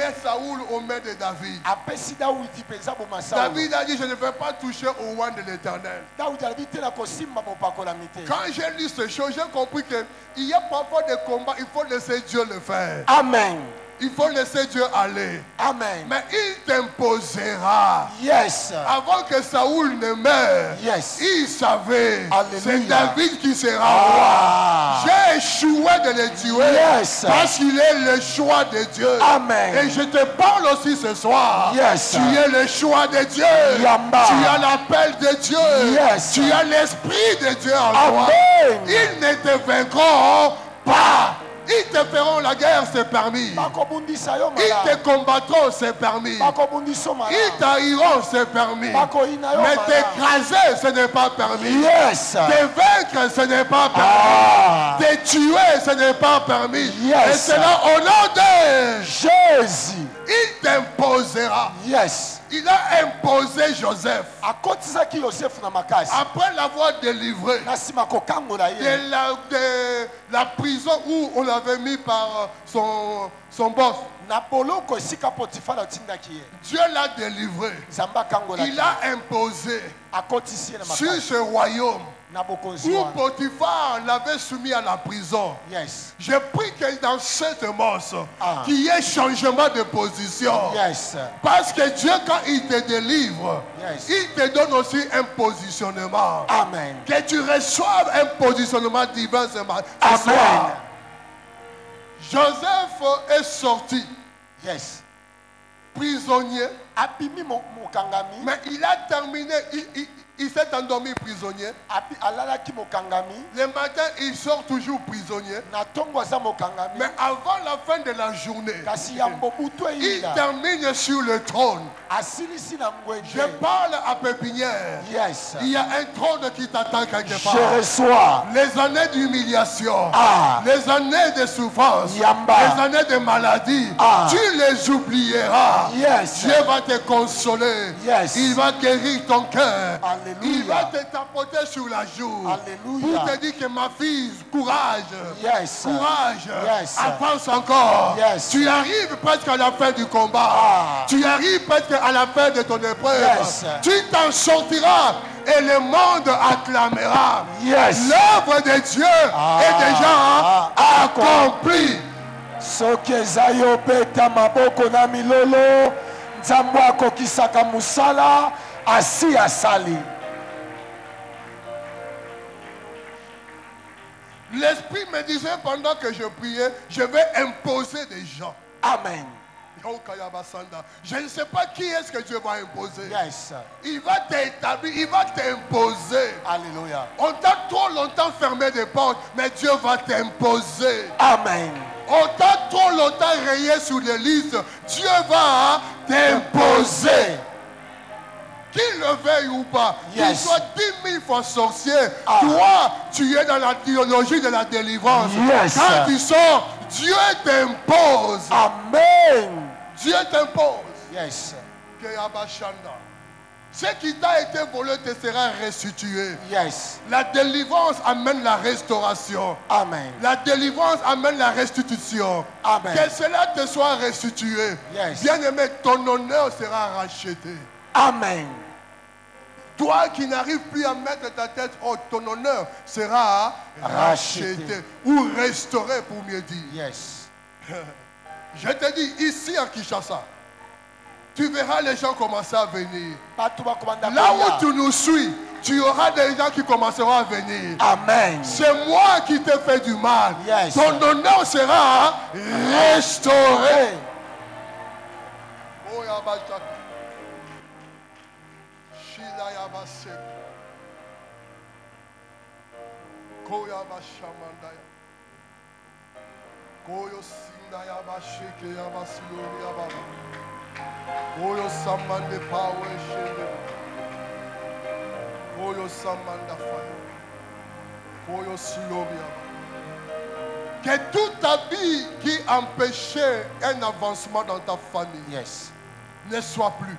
livré Saoul aux mains de David. apesi Daudi mpenza boma Saulo. David a dit, je ne vais pas toucher au roi de l'Éternel. Daudi alobi te na kosimba mopakolami te. Quand j'ai lu ces choses, j'ai compris qu'il y a parfois des combats, il faut laisser Dieu le faire. Amen. Il faut laisser Dieu aller. Amen. Mais il t'imposera. Yes. Avant que Saoul ne meure, Yes. il savait. Alléluia. C'est David qui sera roi. Ah. J'ai échoué de le tuer. Yes. Parce qu'il est le choix de Dieu. Amen. Et je te parle aussi ce soir. Yes. Tu es le choix de Dieu. Yamba. Tu as l'appel de Dieu. Yes. Tu as l'esprit de Dieu en toi. Amen. Ils ne te vaincront pas. Ils te feront la guerre, c'est permis. Bakobundisa yo Ils malamu. te combattront, c'est permis. Bakobundisa yo malamu. Ils t'haïront, c'est permis. Bakohina yo Mais malamu. t'écraser, ce n'est pas permis. Yes. Te vaincre, ce n'est pas permis. Ah. Te tuer, ce n'est pas permis. Yes. Et c'est là, au nom de Jésus. il t'imposera. Yes. Il a imposé Joseph. akotisaki Yosefu na makasi. Après l'avoir délivré Na nsima kokangola ye. de la prison où on l'avait mis par son boss. Na boloko esika Potifar atindaki ye. Dieu l'a délivré. Nzambe akangola Il a imposé akotisi ye na sur makasi. ce royaume Na bokonzi où wana. Potiphar l'avait soumis à la prison. Yes. Je prie que dans cette messe, Ah. qu'il y ait changement de position. Yes. Parce que Dieu, quand il te délivre, Yes. il te donne aussi un positionnement. Amen. Que tu reçoives un positionnement divin ce Amen. soir. Joseph est sorti Yes. prisonnier, Abimi mokangami. mais il a terminé, il s'est endormi prisonnier. Alalaki mokangami. Le matin, il sort toujours prisonnier. Na tongo aza mokangami. Mais avant la fin de la journée, Kasi ya mbobutu il eyila. termine sur le trône. Asilisi na Je ngwende. parle à Pépinière. Yes. Il y a un trône qui t'attend quelque part. Je reçois. Les années d'humiliation, Ah. les années de souffrance, Yamba. les années de maladie, Ah. tu les oublieras. Yes. Dieu va te consoler. Yes. Il va guérir ton cœur. Alléluia. Il va te tapoter sur la joue. Alléluia. Pour te dire que ma fille, courage. Yes. Courage. Yes. Avance encore. Yes. Tu arrives presque à la fin du combat. Ah. Tu arrives presque à la fin de ton épreuve. Yes. Tu t'en sortiras et le monde acclamera. Yes. L'œuvre de Dieu est déjà accomplie. Soki eza yo beta maboko na milolo, nzambe akokisaka musala, asi asali. L'Esprit me disait pendant que je priais, je vais imposer des gens. Amen. Je ne sais pas qui est-ce que Dieu va imposer. Yes. Il va t'établir, il va t'imposer. Alléluia. On t'a trop longtemps fermé des portes, mais Dieu va t'imposer. Amen. On t'a trop longtemps rayé sur les listes, Dieu va t'imposer. Qu'il le veuille ou pas, Yes. qu'il soit 10 000 fois sorcier, Ah. toi, tu es dans la théologie de la délivrance. Yes. Quand tu sors, Dieu t'impose. Amen. Dieu t'impose. Yes. Ce qui t'a été volé te sera restitué. Yes. La délivrance amène la restauration. Amen. La délivrance amène la restitution. Amen. Que cela te soit restitué. Yes. Bien-aimé, ton honneur sera racheté. Amen. Toi qui n'arrives plus à mettre ta tête haute, ton honneur sera racheté. Racheté. Ou restauré pour mieux dire. Yes. Je te dis, ici à Kinshasa, tu verras les gens commencer à venir. Batu bakobanda Là où koya. tu nous suis, tu auras des gens qui commenceront à venir. Amen. C'est moi qui t'ai fait du mal. Yes. Ton honneur sera restauré. Hey. Oh, Yabashak. Shila Yabasek. Koya Bashamandaya. Koyo Sinda Yabasheke Yabasilori Yababa. Koyo Samande Power Shende. Koyo Samanda Fire. Koyo Silori Yababa. Que toute ta vie qui empêchait un avancement dans ta famille Yes. ne soit plus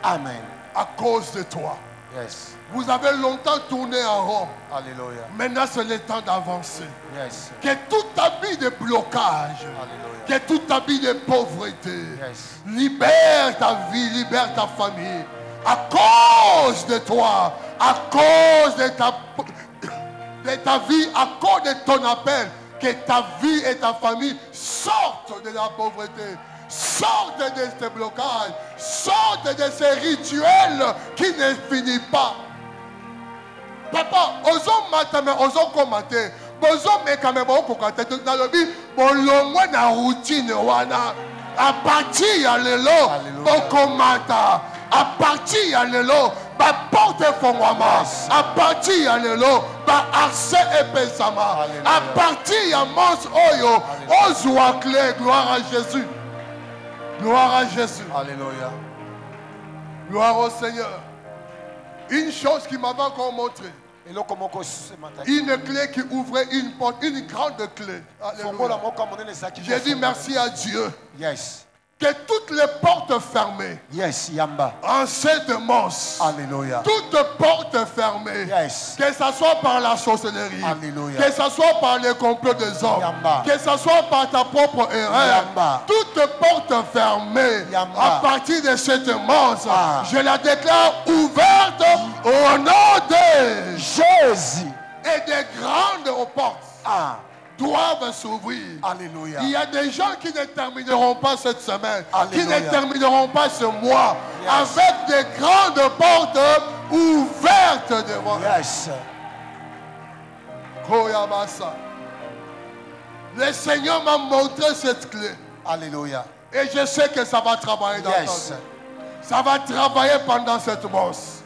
Amen. à cause de toi. Yes. Vous avez longtemps tourné en rond. Alléluia. Maintenant, c'est le temps d'avancer. Yes. Que tout habit de blocage, Alléluia. que tout habit de pauvreté, Yes. libère ta vie, libère ta famille. À cause de toi, à cause de ta vie, à cause de ton appel, que ta vie et ta famille sortent de la pauvreté, sortent de ces blocages, sortent de ces rituels qui ne finissent pas. Papa, osons matin, osons commenter. Osons mais quand même commenter. Dans le but, bolongwe na routine wana. À partir ya lelo, bokomata. À partir ya lelo, ba porte fongwama. À partir ya lelo, ba arse epesama. À partir ya mons oyo, ozwa clé. Gloire à Jésus. Gloire à Jésus. Alléluia. Gloire au Seigneur. Une chose qui m'avait encore montré. Une clé qui ouvrait une porte, une grande clé. Alléluia. J'ai dit merci à Dieu. Yes. Que toutes les portes fermées. Yes, Yamba. En cette monstre. Alléluia. Toutes portes fermées. Yes. Que ce soit par la sorcellerie. Alléluia. Que ce soit par les complots des hommes. Yamba. Que ce soit par ta propre erreur. Yamba. Toutes portes fermées. Yamba. À partir de cette monstre. Ah. Je la déclare ouverte au nom de Jésus. et des grandes portes. Ah. Doivent s'ouvrir. Alléluia. Il y a des gens qui ne termineront pas cette semaine, Alléluia. qui ne termineront pas ce mois, Yes. avec des grandes portes ouvertes devant. Yes. Koyabasa. Le Seigneur m'a montré cette clé. Alléluia. Et je sais que ça va travailler dans ta Yes. vie. Ça va travailler pendant cette messe.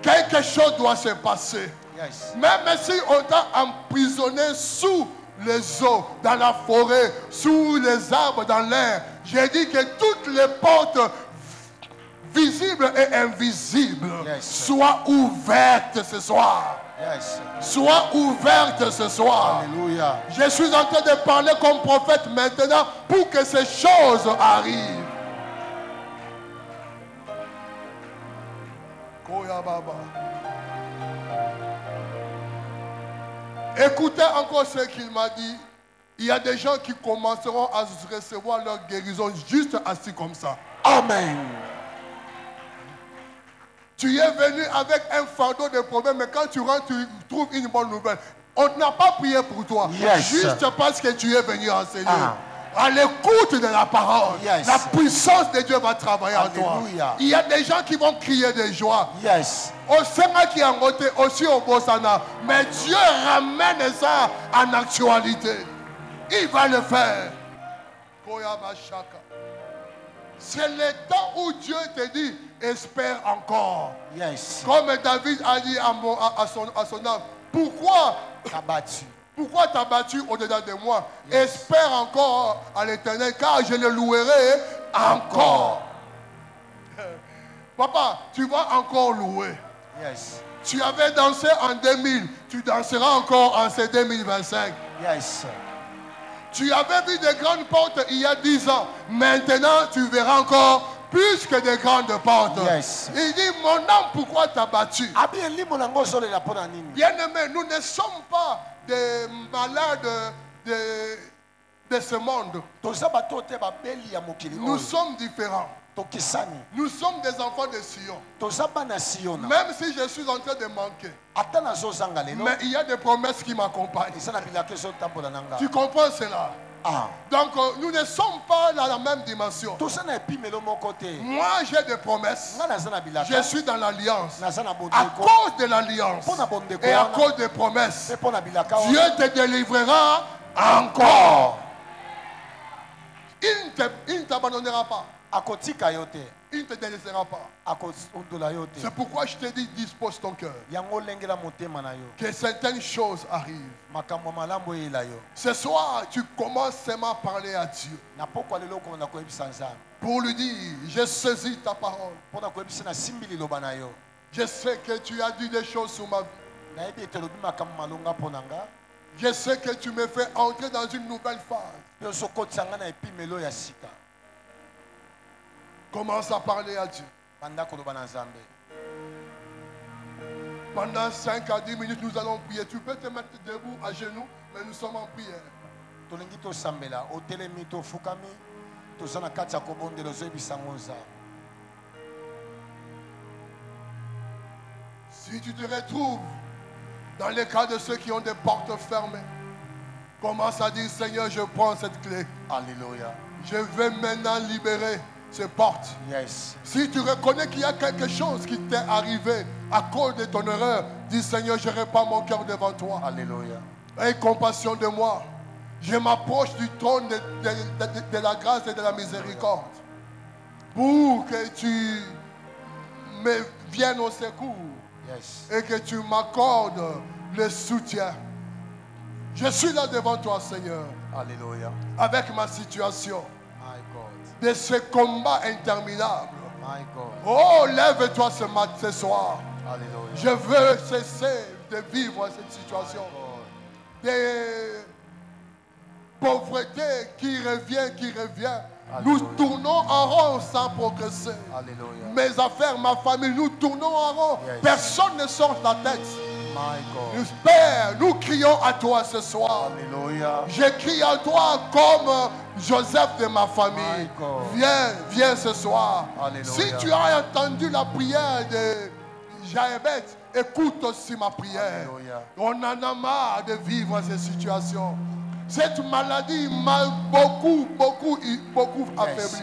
Quelque chose doit se passer. Yes. Même si on t'a emprisonné sous les eaux, dans la forêt, sous les arbres, dans l'air, j'ai dit que toutes les portes visibles et invisibles Yes. soient ouvertes ce soir. Yes. Soient ouvertes ce soir. Alléluia. Je suis en train de parler comme prophète maintenant pour que ces choses arrivent. Koya Baba. Écoutez encore ce qu'il m'a dit. Il y a des gens qui commenceront à recevoir leur guérison juste assis comme ça. Amen. Tu es venu avec un fardeau de problèmes, mais quand tu rentres, tu trouves une bonne nouvelle. On n'a pas prié pour toi. Yes. Juste parce que tu es venu enseigner. Ah. À l'écoute de la parole, Yes. la puissance de Dieu va travailler en toi. Alléluia. Il y a des gens qui vont crier de joie. Yes. Au Seigneur qui a voté aussi au Bossana. Mais Dieu ramène ça en actualité. Il va le faire. C'est le temps où Dieu te dit, espère encore. Yes. Comme David a dit à son âme, pourquoi Abattu. pourquoi t'as battu au-dedans de moi? Espère encore à l'Éternel, car je le louerai encore. Papa, tu vas encore louer. Yes. Tu avais dansé en 2000, tu danseras encore en ce 2025. Yes. Tu avais vu des grandes portes il y a 10 ans. Maintenant, tu verras encore plus que des grandes portes. Yes. Il dit, mon âme, pourquoi t'as battu? Bien-aimés, nous ne sommes pas des malades de ce monde. Nous sommes différents. Nous sommes des enfants de Sion. Même si je suis en train de manquer, mais il y a des promesses qui m'accompagnent. Tu comprends cela? Ah. Donc nous ne sommes pas dans la même dimension. Moi j'ai des promesses. Je suis dans l'alliance. À cause de l'alliance et à cause des promesses, Dieu te délivrera encore. Il ne t'abandonnera pas. Il ne te délaissera pas. C'est pourquoi je te dis, dispose ton cœur. Que certaines choses arrivent. Ce soir, tu commences seulement à parler à Dieu. Pour lui dire, j'ai saisi ta parole. Je sais que tu as dit des choses sur ma vie. Je sais que tu me fais entrer dans une nouvelle phase. Commence à parler à Dieu. Pendant 5 à 10 minutes, nous allons prier. Tu peux te mettre debout à genoux, mais nous sommes en prière. tolingi tosambela otelemi tofukami toza na kati ya kobondela ozoyebisa ngo nzambe. Si tu te retrouves dans le cas de ceux qui ont des portes fermées, commence à dire, Seigneur, je prends cette clé. Alléluia. Je vais maintenant libérer ces portes. Yes. Si tu reconnais qu'il y a quelque chose qui t'est arrivé à cause de ton erreur, dis, Seigneur, je répands mon cœur devant toi. Alléluia. Aie compassion de moi. Je m'approche du trône de la grâce et de la miséricorde pour que tu me viennes au secours. Yes. Et que tu m'accordes le soutien. Je suis là devant toi, Seigneur, Alléluia. avec ma situation, My God. de ce combat interminable. My God. Oh, lève-toi ce soir. Alléluia. Je veux cesser de vivre cette situation. Des pauvreté qui revient. Nous tournons en rond sans progresser. Alléluia. Mes affaires, ma famille, nous tournons en rond. Yes. Personne ne sort la tête. My God. Père, nous crions à toi ce soir. Alléluia. Je crie à toi comme Joseph de ma famille. My God. Viens ce soir. Alléluia. Si tu as entendu la prière de Jaébet, écoute aussi ma prière. Alléluia. On en a marre de vivre ces situations. Cette maladie m'a beaucoup affaibli.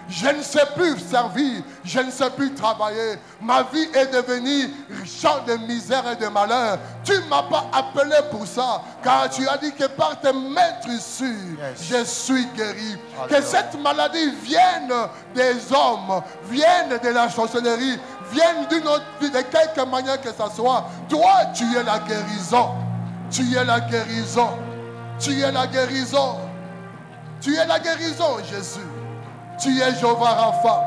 Je ne sais plus servir, je ne sais plus travailler. Ma vie est devenue champ de misère et de malheur. Tu ne m'as pas appelé pour ça, car tu as dit que par tes maîtres sûrs, je suis guéri. Alléluia. Que cette maladie vienne des hommes, vienne de la sorcellerie, vienne de quelque manière que ce soit. Toi, tu es la guérison. Tu es la guérison. Tu es la guérison. Tu es la guérison, Jésus. Tu es Jéhovah Rapha.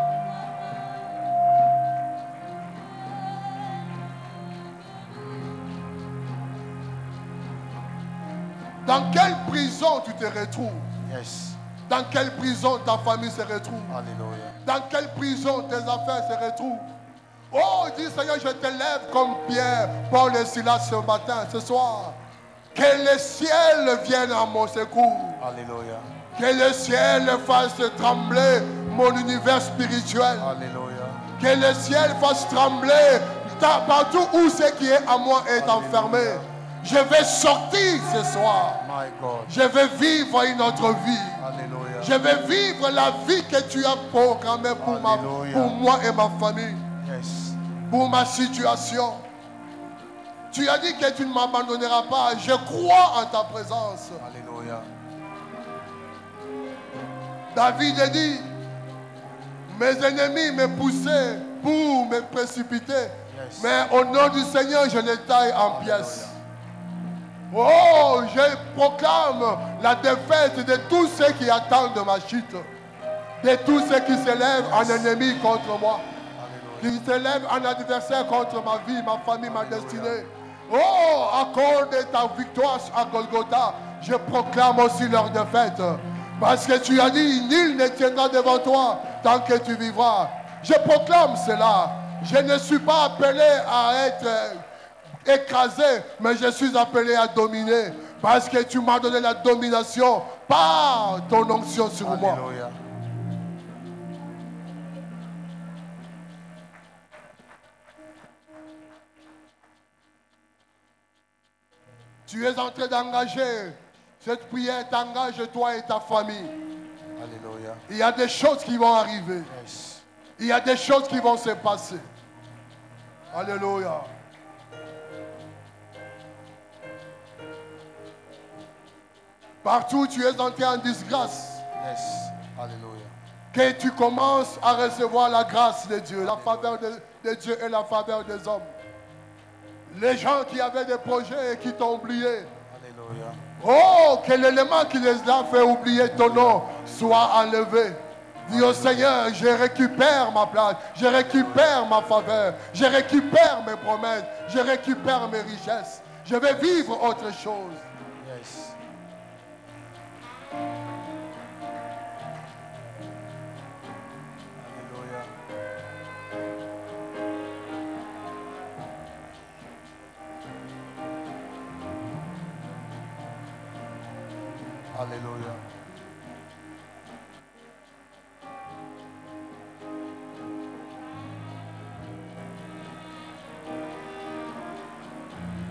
Dans quelle prison tu te retrouves? Yes. Dans quelle prison ta famille se retrouve? Alléluia. Dans quelle prison tes affaires se retrouvent? Oh, dis Seigneur, je te lève comme Pierre, Paul et Silas ce matin, ce soir. Que le ciel vienne à mon secours. Alléluia. Que le ciel fasse trembler mon univers spirituel. Alléluia. Que le ciel fasse trembler partout où ce qui est à moi est enfermé. Je vais sortir ce soir. My God. Je vais vivre une autre vie. Alléluia. Je vais vivre la vie que tu as programmée pour, Alléluia. pour moi et ma famille. Yes. Pour ma situation. Tu as dit que tu ne m'abandonneras pas. Je crois en ta présence. Alléluia. David dit, mes ennemis me poussaient pour me précipiter. Yes. Mais au nom du Seigneur, je les taille en pièces. Oh, je proclame la défaite de tous ceux qui attendent ma chute. De tous ceux qui s'élèvent en ennemi contre moi. Alléluia. Qui s'élèvent en adversaire contre ma vie, ma famille, ma destinée. Oh, accorde ta victoire à Golgotha. Je proclame aussi leur défaite. Parce que tu as dit, nul ne tiendra devant toi tant que tu vivras. Je proclame cela. Je ne suis pas appelé à être écrasé, mais je suis appelé à dominer. Parce que tu m'as donné la domination par ton onction sur moi. Alléluia. Tu es en train d'engager. Cette prière t'engage toi et ta famille. Alléluia. Il y a des choses qui vont arriver. Yes. Il y a des choses qui vont se passer. Alléluia. Partout où tu es entré en disgrâce, Yes. Alléluia. que tu commences à recevoir la grâce de Dieu, la faveur de Dieu et la faveur des hommes. Les gens qui avaient des projets et qui t'ont oublié. Alléluia. Oh, que l'élément qui les a fait oublier ton nom soit enlevé. Dis au Seigneur, je récupère ma place, je récupère ma faveur, je récupère mes promesses, je récupère mes richesses. Je vais vivre autre chose. Yes. Alléluia. Alléluia.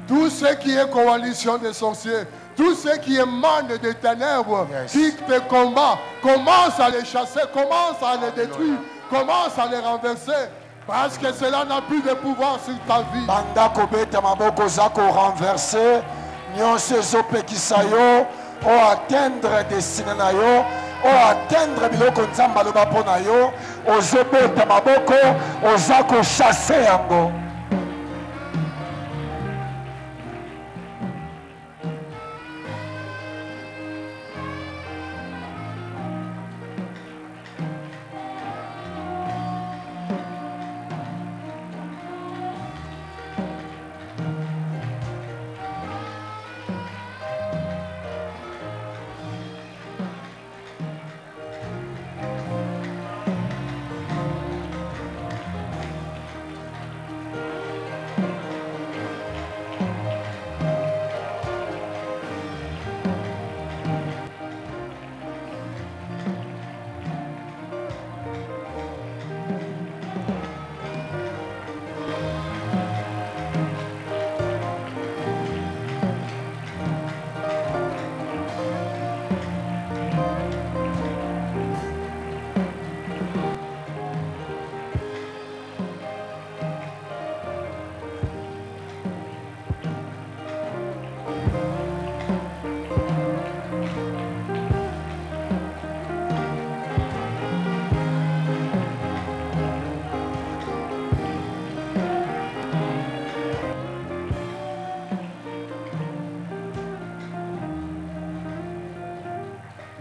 Tout ce qui est coalition des sorciers, tout ce qui émane des ténèbres, Yes. qui te combat, commence à les chasser, commence à les détruire, commence à les renverser, parce que cela n'a plus de pouvoir sur ta vie. Banda kobeta maboko zako renverser, nyonso ezopekisa yo, o atteindre destinée na yo, o atteindre biloko nzambe aloba mpo na yo, ozobeta maboko, oza kochasse yango.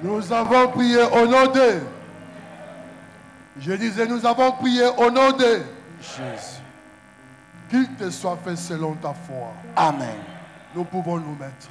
Nous avons prié au nom de. Je disais, nous avons prié au nom de. Jésus. Qu'il te soit fait selon ta foi. Amen. Nous pouvons nous mettre.